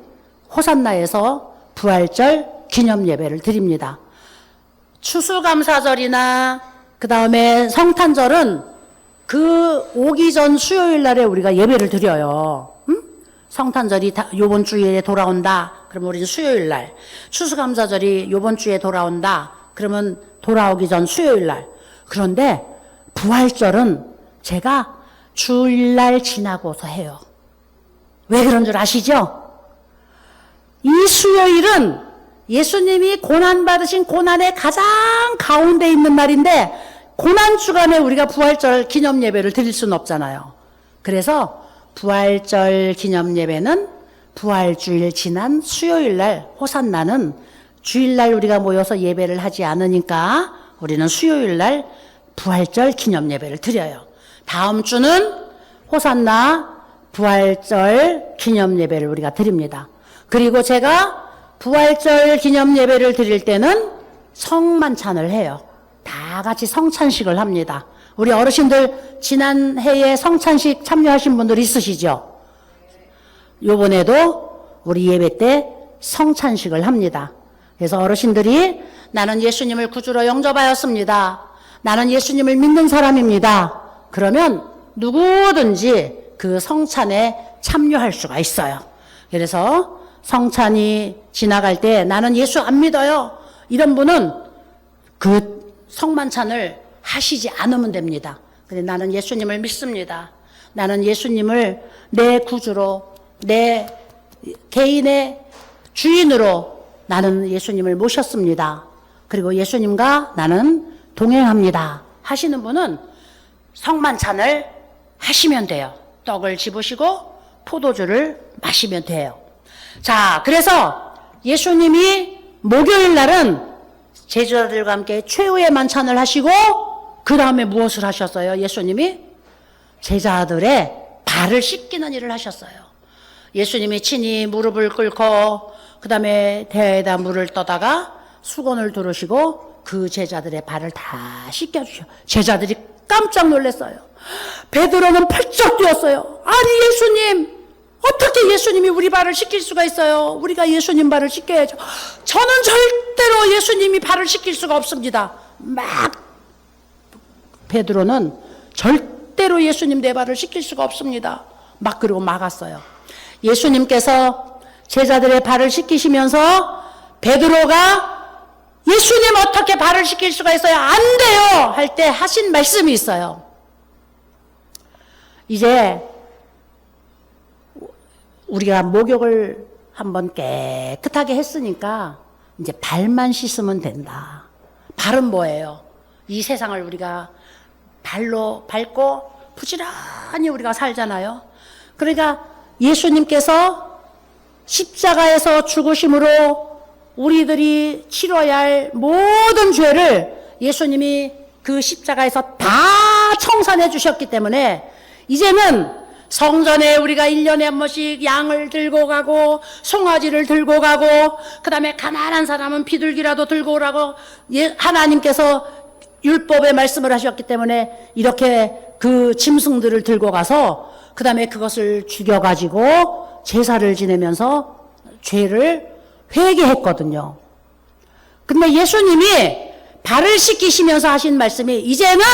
A: 호산나에서 부활절 기념 예배를 드립니다. 추수감사절이나 그 다음에 성탄절은 그 오기 전 수요일 날에 우리가 예배를 드려요. 성탄절이 요번 주에 돌아온다. 그러면 우리는 수요일 날. 추수감사절이 요번 주에 돌아온다. 그러면 돌아오기 전 수요일 날. 그런데 부활절은 제가 주일날 지나고서 해요. 왜 그런 줄 아시죠? 이 수요일은 예수님이 고난받으신 고난의 가장 가운데 있는 날인데 고난주간에 우리가 부활절 기념 예배를 드릴 수는 없잖아요. 그래서 부활절 기념 예배는 부활주일 지난 수요일날 호산나는 주일날 우리가 모여서 예배를 하지 않으니까 우리는 수요일날 부활절 기념 예배를 드려요. 다음 주는 호산나 부활절 기념 예배를 우리가 드립니다. 그리고 제가 부활절 기념 예배를 드릴 때는 성만찬을 해요. 다 같이 성찬식을 합니다. 우리 어르신들 지난 해에 성찬식 참여하신 분들 있으시죠? 요번에도 우리 예배 때 성찬식을 합니다. 그래서 어르신들이 나는 예수님을 구주로 영접하였습니다. 나는 예수님을 믿는 사람입니다. 그러면 누구든지 그 성찬에 참여할 수가 있어요. 그래서 성찬이 지나갈 때 나는 예수 안 믿어요. 이런 분은 그 성만찬을 하시지 않으면 됩니다. 근데 나는 예수님을 믿습니다. 나는 예수님을 내 구주로, 내 개인의 주인으로 나는 예수님을 모셨습니다. 그리고 예수님과 나는 동행합니다. 하시는 분은 성만찬을 하시면 돼요. 떡을 집으시고 포도주를 마시면 돼요. 자, 그래서 예수님이 목요일 날은 제자들과 함께 최후의 만찬을 하시고 그 다음에 무엇을 하셨어요? 예수님이 제자들의 발을 씻기는 일을 하셨어요. 예수님이 친히 무릎을 꿇고 그 다음에 대야에다 물을 떠다가 수건을 두르시고 그 제자들의 발을 다 씻겨주셔. 제자들이 깜짝 놀랐어요. 베드로는 펄쩍 뛰었어요. 아니 예수님, 어떻게 예수님이 우리 발을 씻길 수가 있어요? 우리가 예수님 발을 씻겨야죠. 저는 절대로 예수님이 발을 씻길 수가 없습니다. 베드로는 절대로 예수님 내 발을 씻길 수가 없습니다. 그리고 막았어요. 예수님께서 제자들의 발을 씻기시면서 베드로가 예수님 어떻게 발을 씻길 수가 있어요? 안 돼요! 할 때 하신 말씀이 있어요. 이제 우리가 목욕을 한번 깨끗하게 했으니까 이제 발만 씻으면 된다. 발은 뭐예요? 이 세상을 우리가 발로 밟고 부지런히 우리가 살잖아요. 그러니까 예수님께서 십자가에서 죽으심으로 우리들이 치러야 할 모든 죄를 예수님이 그 십자가에서 다 청산해 주셨기 때문에 이제는 성전에 우리가 1년에 한 번씩 양을 들고 가고 송아지를 들고 가고 그 다음에 가난한 사람은 비둘기라도 들고 오라고 하나님께서 율법의 말씀을 하셨기 때문에 이렇게 그 짐승들을 들고 가서 그 다음에 그것을 죽여가지고 제사를 지내면서 죄를 회개했거든요. 근데 예수님이 발을 씻기시면서 하신 말씀이 이제는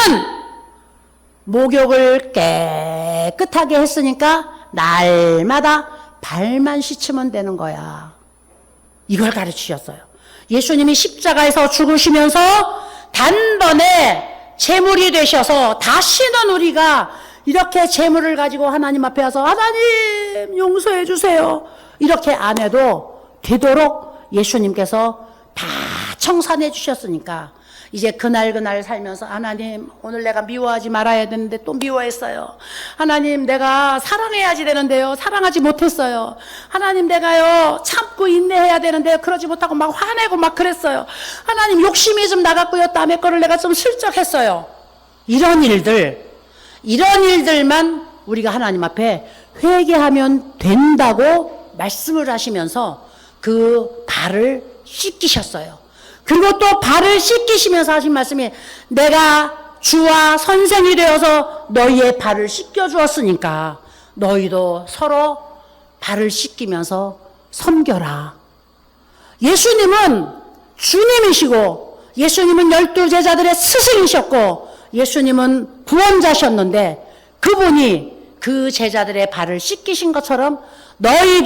A: 목욕을 깨끗하게 했으니까 날마다 발만 씻으면 되는 거야. 이걸 가르치셨어요. 예수님이 십자가에서 죽으시면서 단번에 제물이 되셔서 다시는 우리가 이렇게 제물을 가지고 하나님 앞에 와서 하나님 용서해 주세요 이렇게 안 해도 되도록 예수님께서 다 청산해 주셨으니까 이제 그날 살면서 하나님 오늘 내가 미워하지 말아야 되는데 또 미워했어요. 하나님 내가 사랑해야지 되는데요. 사랑하지 못했어요. 하나님 내가요 참고 인내해야 되는데요. 그러지 못하고 막 화내고 막 그랬어요. 하나님 욕심이 좀 나갔고요. 남의 거를 내가 좀 슬쩍 했어요. 이런 일들만 우리가 하나님 앞에 회개하면 된다고 말씀을 하시면서 그 발을 씻기셨어요. 그리고 또 발을 씻기시면서 하신 말씀이 내가 주와 선생이 되어서 너희의 발을 씻겨 주었으니까 너희도 서로 발을 씻기면서 섬겨라. 예수님은 주님이시고 예수님은 12제자들의 스승이셨고 예수님은 구원자셨는데 그분이 그 제자들의 발을 씻기신 것처럼 너희도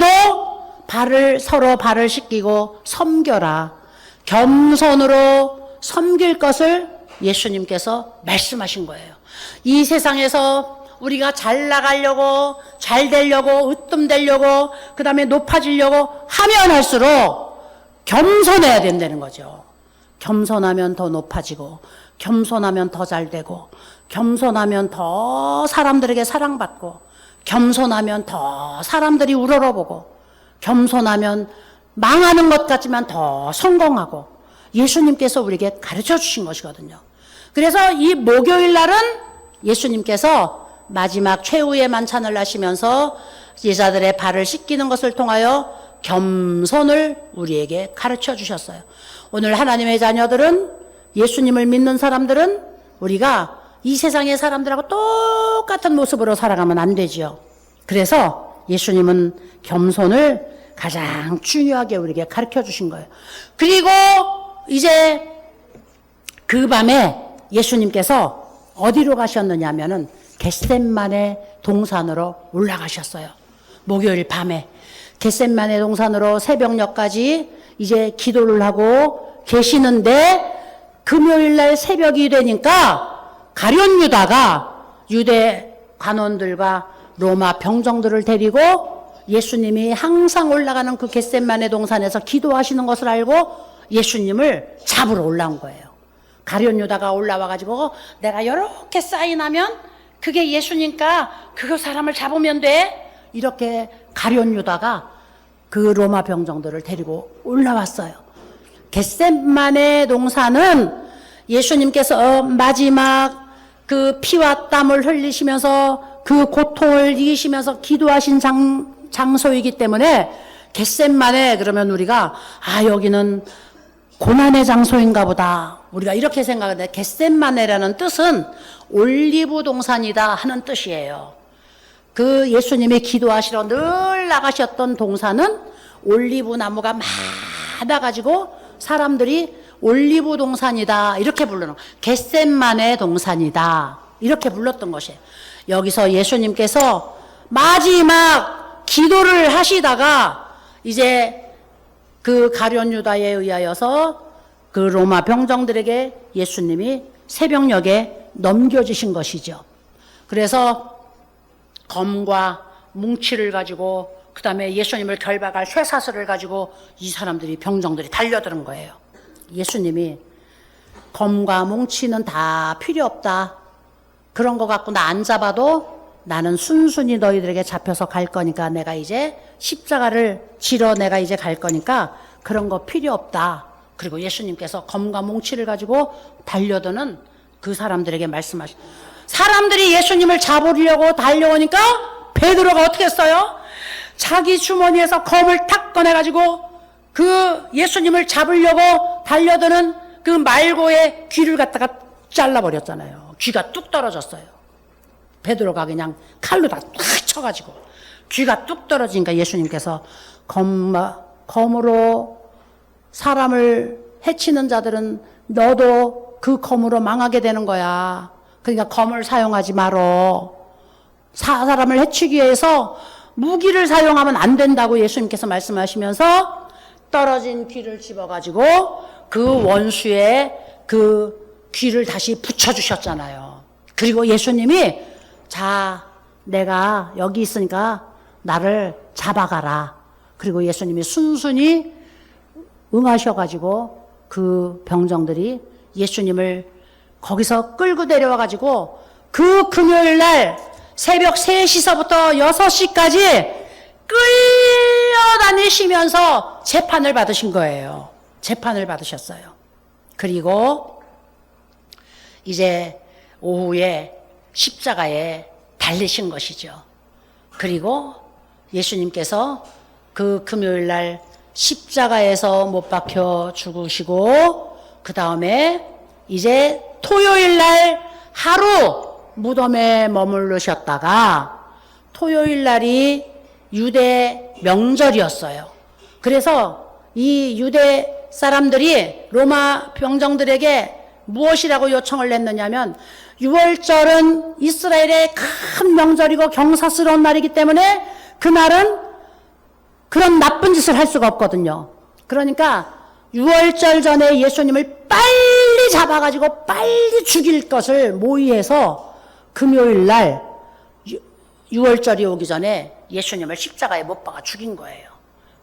A: 서로 발을 씻기고 섬겨라. 겸손으로 섬길 것을 예수님께서 말씀하신 거예요. 이 세상에서 우리가 잘 나가려고 잘 되려고 으뜸되려고 그 다음에 높아지려고 하면 할수록 겸손해야 된다는 거죠. 겸손하면 더 높아지고 겸손하면 더 잘 되고 겸손하면 더 사람들에게 사랑받고 겸손하면 더 사람들이 우러러보고 겸손하면 망하는 것 같지만 더 성공하고 예수님께서 우리에게 가르쳐 주신 것이거든요. 그래서 이 목요일 날은 예수님께서 마지막 최후의 만찬을 하시면서 제자들의 발을 씻기는 것을 통하여 겸손을 우리에게 가르쳐 주셨어요. 오늘 하나님의 자녀들은 예수님을 믿는 사람들은 우리가 이 세상의 사람들하고 똑같은 모습으로 살아가면 안 되지요. 그래서 예수님은 겸손을 가장 중요하게 우리에게 가르쳐 주신 거예요. 그리고 이제 그 밤에 예수님께서 어디로 가셨느냐 하면은 겟셋마네 동산으로 올라가셨어요. 목요일 밤에 겟셋마네 동산으로 새벽녘까지 이제 기도를 하고 계시는데 금요일 날 새벽이 되니까 가룟 유다가 유대 관원들과 로마 병정들을 데리고 예수님이 항상 올라가는 그 겟셋마네 동산에서 기도하시는 것을 알고 예수님을 잡으러 올라온 거예요. 가룟 유다가 올라와가지고 내가 이렇게 사인하면 그게 예수니까 그 사람을 잡으면 돼. 이렇게 가룟 유다가 그 로마 병정들을 데리고 올라왔어요. 겟셋마네 동산은 예수님께서 마지막 그 피와 땀을 흘리시면서 그 고통을 이기시면서 기도하신 장소이기 때문에 겟셋마네 그러면 우리가 여기는 고난의 장소인가 보다 우리가 이렇게 생각하는데 겟셋마네라는 뜻은 올리브 동산이다 하는 뜻이에요. 그 예수님이 기도하시러 늘 나가셨던 동산은 올리브 나무가 많아가지고 사람들이 올리브 동산이다 이렇게 부르는 겟셋마네 동산이다 이렇게 불렀던 것이에요. 여기서 예수님께서 마지막 기도를 하시다가 이제 그 가룟 유다에 의하여서 그 로마 병정들에게 예수님이 새벽녘에 넘겨주신 것이죠. 그래서 검과 뭉치를 가지고 그 다음에 예수님을 결박할 쇠사슬을 가지고 이 사람들이, 병정들이 달려드는 거예요. 예수님이 검과 몽치는 다 필요 없다. 그런 거 갖고 나 안 잡아도 나는 순순히 너희들에게 잡혀서 갈 거니까, 내가 이제 십자가를 지러 내가 이제 갈 거니까 그런 거 필요 없다. 그리고 예수님께서 검과 몽치를 가지고 달려드는 그 사람들에게 말씀하시. 사람들이 예수님을 잡으려고 달려오니까 베드로가 어떻게 했어요? 자기 주머니에서 검을 탁 꺼내가지고 그 예수님을 잡으려고 달려드는 그 말고의 귀를 갖다가 잘라버렸잖아요. 귀가 뚝 떨어졌어요. 베드로가 그냥 칼로 다 탁 쳐가지고 귀가 뚝 떨어지니까 예수님께서 검으로 사람을 해치는 자들은 너도 그 검으로 망하게 되는 거야. 그러니까 검을 사용하지 말어. 사람을 해치기 위해서 무기를 사용하면 안 된다고 예수님께서 말씀하시면서 떨어진 귀를 집어가지고 그 원수의 그 귀를 다시 붙여주셨잖아요. 그리고 예수님이 자, 내가 여기 있으니까 나를 잡아가라. 그리고 예수님이 순순히 응하셔가지고 그 병정들이 예수님을 거기서 끌고 내려와가지고 그 금요일 날 새벽 3시서부터 6시까지 끌려다니시면서 재판을 받으신 거예요. 재판을 받으셨어요. 그리고 이제 오후에 십자가에 달리신 것이죠. 그리고 예수님께서 그 금요일 날 십자가에서 못 박혀 죽으시고 그 다음에 이제 토요일 날 하루 무덤에 머무르셨다가 토요일 날이 유대 명절이었어요. 그래서 이 유대 사람들이 로마 병정들에게 무엇이라고 요청을 했느냐면 6월절은 이스라엘의 큰 명절이고 경사스러운 날이기 때문에 그날은 그런 나쁜 짓을 할 수가 없거든요. 그러니까 6월절 전에 예수님을 빨리 잡아가지고 빨리 죽일 것을 모의해서 금요일 날 6월절이 오기 전에 예수님을 십자가에 못 박아 죽인 거예요.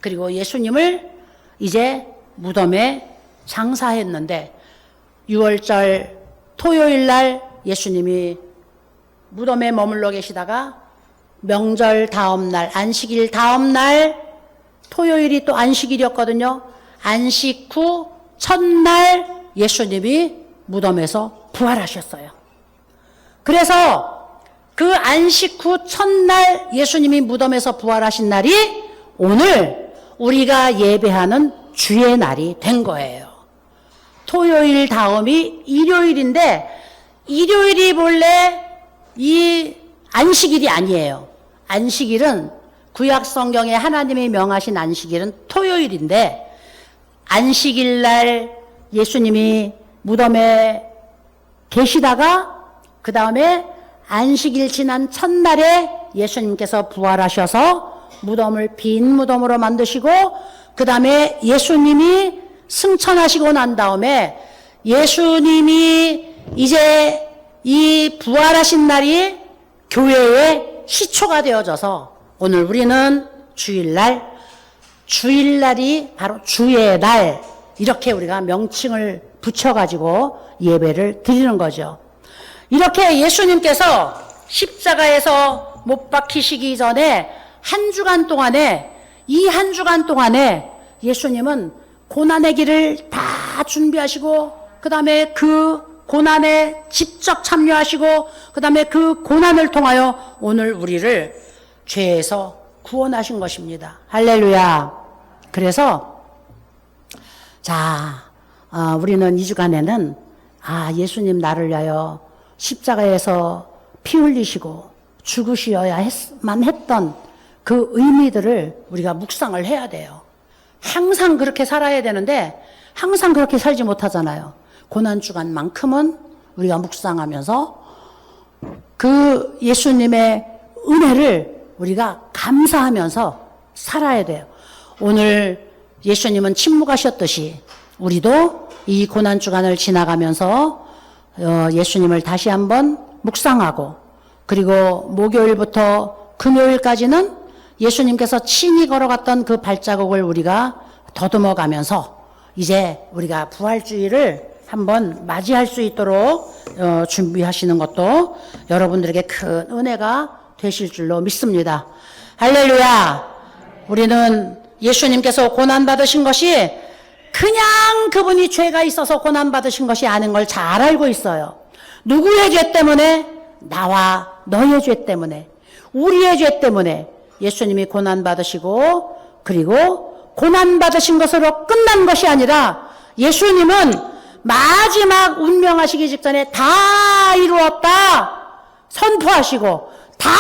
A: 그리고 예수님을 이제 무덤에 장사했는데 6월절 토요일 날 예수님이 무덤에 머물러 계시다가 명절 다음 날, 안식일 다음 날, 토요일이 또 안식일이었거든요. 안식 후 첫날 예수님이 무덤에서 부활하셨어요. 그래서 그 안식 후 첫날 예수님이 무덤에서 부활하신 날이 오늘 우리가 예배하는 주의 날이 된 거예요. 토요일 다음이 일요일인데 일요일이 본래 이 안식일이 아니에요. 안식일은 구약 성경에 하나님이 명하신 안식일은 토요일인데 안식일 날 예수님이 무덤에 계시다가 그 다음에 안식일 지난 첫날에 예수님께서 부활하셔서 무덤을 빈 무덤으로 만드시고 그 다음에 예수님이 승천하시고 난 다음에 예수님이 이제 이 부활하신 날이 교회의 시초가 되어져서 오늘 우리는 주일날이 바로 주의 날 이렇게 우리가 명칭을 붙여가지고 예배를 드리는 거죠. 이렇게 예수님께서 십자가에서 못 박히시기 전에 한 주간 동안에 예수님은 고난의 길을 다 준비하시고 그 다음에 그 고난에 직접 참여하시고 그 다음에 그 고난을 통하여 오늘 우리를 죄에서 구원하신 것입니다. 할렐루야. 그래서 우리는 이 주간에는 예수님 나를 위하여 십자가에서 피 흘리시고 죽으셔야만 했던 그 의미들을 우리가 묵상을 해야 돼요. 항상 그렇게 살아야 되는데 항상 그렇게 살지 못하잖아요. 고난주간만큼은 우리가 묵상하면서 그 예수님의 은혜를 우리가 감사하면서 살아야 돼요. 오늘 예수님은 침묵하셨듯이 우리도 이 고난주간을 지나가면서 예수님을 다시 한번 묵상하고 그리고 목요일부터 금요일까지는 예수님께서 친히 걸어갔던 그 발자국을 우리가 더듬어 가면서 이제 우리가 부활주의를 한번 맞이할 수 있도록 준비하시는 것도 여러분들에게 큰 은혜가 되실 줄로 믿습니다. 할렐루야. 우리는 예수님께서 고난받으신 것이 그냥 그분이 죄가 있어서 고난받으신 것이 아닌 걸 잘 알고 있어요. 누구의 죄 때문에? 나와 너의 죄 때문에, 우리의 죄 때문에 예수님이 고난받으시고, 그리고 고난받으신 것으로 끝난 것이 아니라 예수님은 마지막 운명하시기 직전에 다 이루었다 선포하시고, 다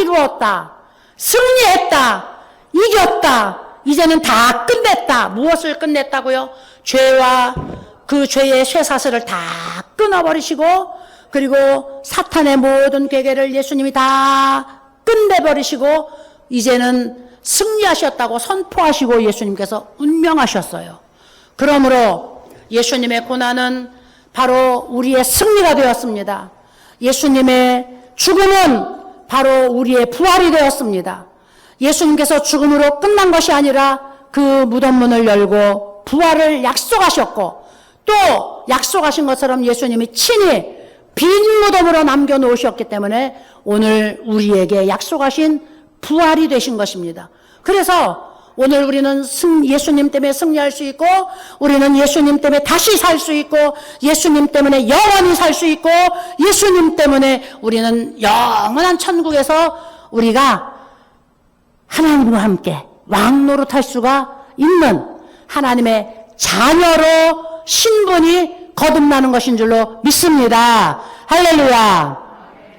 A: 이루었다, 승리했다, 이겼다, 이제는 다 끝냈다. 무엇을 끝냈다고요? 죄와 그 죄의 쇠사슬을 다 끊어버리시고, 그리고 사탄의 모든 괴계를 예수님이 다 끝내버리시고, 이제는 승리하셨다고 선포하시고 예수님께서 운명하셨어요. 그러므로 예수님의 고난은 바로 우리의 승리가 되었습니다. 예수님의 죽음은 바로 우리의 부활이 되었습니다. 예수님께서 죽음으로 끝난 것이 아니라 그 무덤 문을 열고 부활을 약속하셨고, 또 약속하신 것처럼 예수님이 친히 빈 무덤으로 남겨놓으셨기 때문에 오늘 우리에게 약속하신 부활이 되신 것입니다. 그래서 오늘 우리는 예수님 때문에 승리할 수 있고, 우리는 예수님 때문에 다시 살 수 있고, 예수님 때문에 영원히 살 수 있고, 예수님 때문에 우리는 영원한 천국에서 우리가 하나님과 함께 왕노릇할 수가 있는 하나님의 자녀로 신분이 거듭나는 것인 줄로 믿습니다. 할렐루야.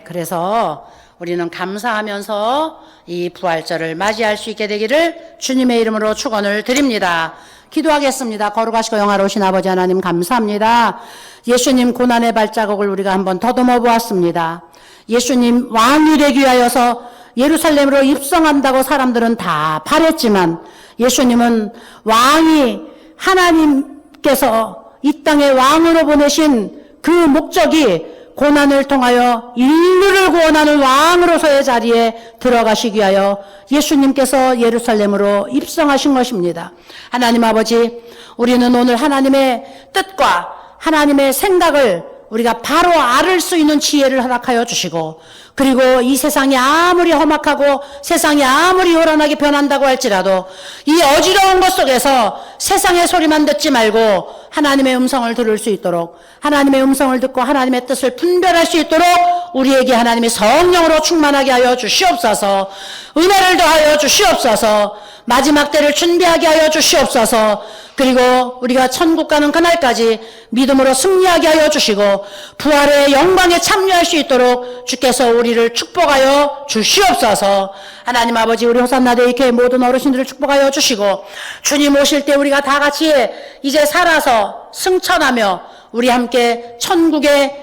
A: 그래서 우리는 감사하면서 이 부활절을 맞이할 수 있게 되기를 주님의 이름으로 축원을 드립니다. 기도하겠습니다. 거룩하시고 영화로우신 아버지 하나님 감사합니다. 예수님 고난의 발자국을 우리가 한번 더듬어 보았습니다. 예수님 왕이 되기 위하여서 예루살렘으로 입성한다고 사람들은 다 바랬지만, 예수님은 왕이 하나님께서 이 땅에 왕으로 보내신 그 목적이 고난을 통하여 인류를 구원하는 왕으로서의 자리에 들어가시기 위하여 예수님께서 예루살렘으로 입성하신 것입니다. 하나님 아버지, 우리는 오늘 하나님의 뜻과 하나님의 생각을 우리가 바로 알을 수 있는 지혜를 허락하여 주시고, 그리고 이 세상이 아무리 험악하고 세상이 아무리 요란하게 변한다고 할지라도 이 어지러운 것 속에서 세상의 소리만 듣지 말고 하나님의 음성을 들을 수 있도록, 하나님의 음성을 듣고 하나님의 뜻을 분별할 수 있도록 우리에게 하나님의 성령으로 충만하게 하여 주시옵소서. 은혜를 더하여 주시옵소서. 마지막 때를 준비하게 하여 주시옵소서. 그리고 우리가 천국 가는 그날까지 믿음으로 승리하게 하여 주시고 부활의 영광에 참여할 수 있도록 주께서 우리를 축복하여 주시옵소서. 하나님 아버지, 우리 호산나 대교회 모든 어르신들을 축복하여 주시고, 주님 오실 때 우리가 다 같이 이제 살아서 승천하며 우리 함께 천국에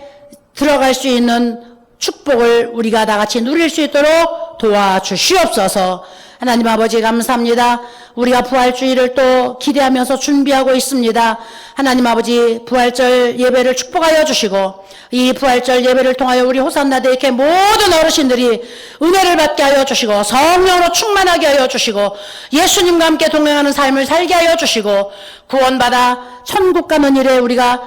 A: 들어갈 수 있는 축복을 우리가 다 같이 누릴 수 있도록 도와주시옵소서. 하나님 아버지 감사합니다. 우리가 부활주의를 또 기대하면서 준비하고 있습니다. 하나님 아버지, 부활절 예배를 축복하여 주시고 이 부활절 예배를 통하여 우리 호산나 대교회 모든 어르신들이 은혜를 받게 하여 주시고 성령으로 충만하게 하여 주시고 예수님과 함께 동행하는 삶을 살게 하여 주시고 구원받아 천국 가는 일에 우리가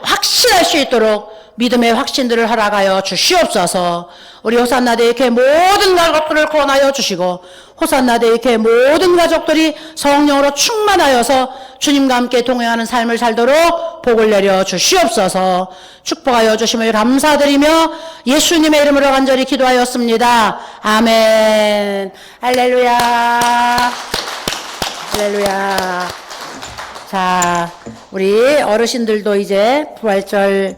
A: 확신할 수 있도록 믿음의 확신들을 허락하여 주시옵소서. 우리 호산나 대교회 모든 가족들을 구원하여 주시고 호산나 대교회 모든 가족들이 성령으로 충만하여서 주님과 함께 동행하는 삶을 살도록 복을 내려 주시옵소서. 축복하여 주심을 감사드리며 예수님의 이름으로 간절히 기도하였습니다. 아멘. 할렐루야. 할렐루야. 자, 우리 어르신들도 이제 부활절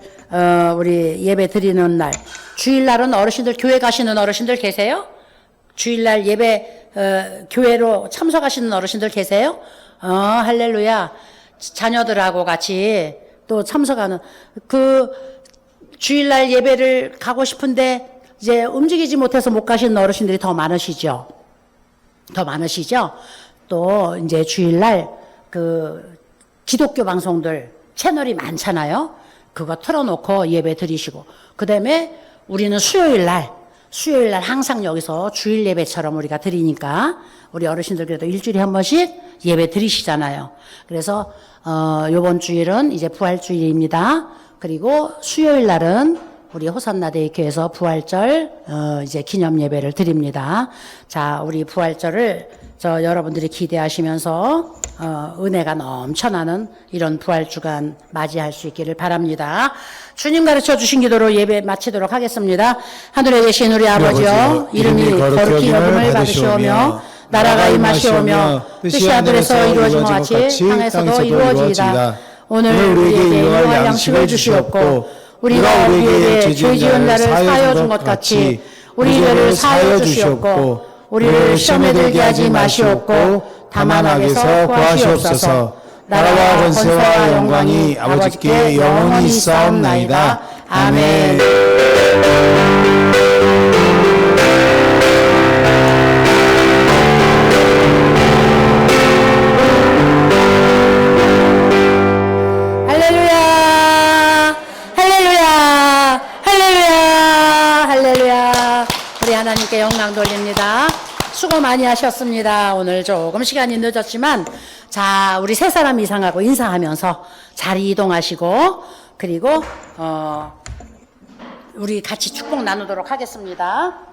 A: 우리 예배 드리는 날, 주일날은 어르신들 교회 가시는 어르신들 계세요? 주일날 예배 교회로 참석하시는 어르신들 계세요? 할렐루야. 자녀들하고 같이 또 참석하는 그 주일날 예배를 가고 싶은데 이제 움직이지 못해서 못 가시는 어르신들이 더 많으시죠? 더 많으시죠? 또 이제 주일날 그 기독교 방송들 채널이 많잖아요. 그거 틀어놓고 예배 드리시고, 그 다음에 우리는 수요일 날 수요일 날 항상 여기서 주일 예배처럼 우리가 드리니까 우리 어르신들 그래도 일주일에 한 번씩 예배 드리시잖아요. 그래서 요번 주일은 이제 부활주일입니다. 그리고 수요일 날은 우리 호산나 대교에서 부활절 이제 기념 예배를 드립니다. 자, 우리 부활절을 여러분들이 기대하시면서 은혜가 넘쳐나는 이런 부활 주간 맞이할 수 있기를 바랍니다. 주님 가르쳐 주신 기도로 예배 마치도록 하겠습니다. 하늘에 계신 우리 아버지여, 이름이 거룩히 여김을 받으시오며 나라가 임하시오며 뜻이 하늘에서 이루어진 것 같이 땅에서도 이루어지이다. 오늘 우리에게 일용할 양식을 주시옵고 우리가 우리에게 죄 지은 자를 사하여 준 것 같이 우리 죄를 사하여 주시옵고 우리를 시험에 들게 하지 마시옵고 다만 악에서 구하시옵소서. 나라와 권세와 영광이 아버지께 영원히 있사옵나이다. 아멘. 할렐루야, 할렐루야, 할렐루야, 할렐루야. 우리 하나님께 영광 돌립니다. 수고 많이 하셨습니다. 오늘 조금 시간이 늦었지만, 자, 우리 세 사람 이상하고 인사하면서 자리 이동하시고, 그리고, 우리 같이 축복 나누도록 하겠습니다.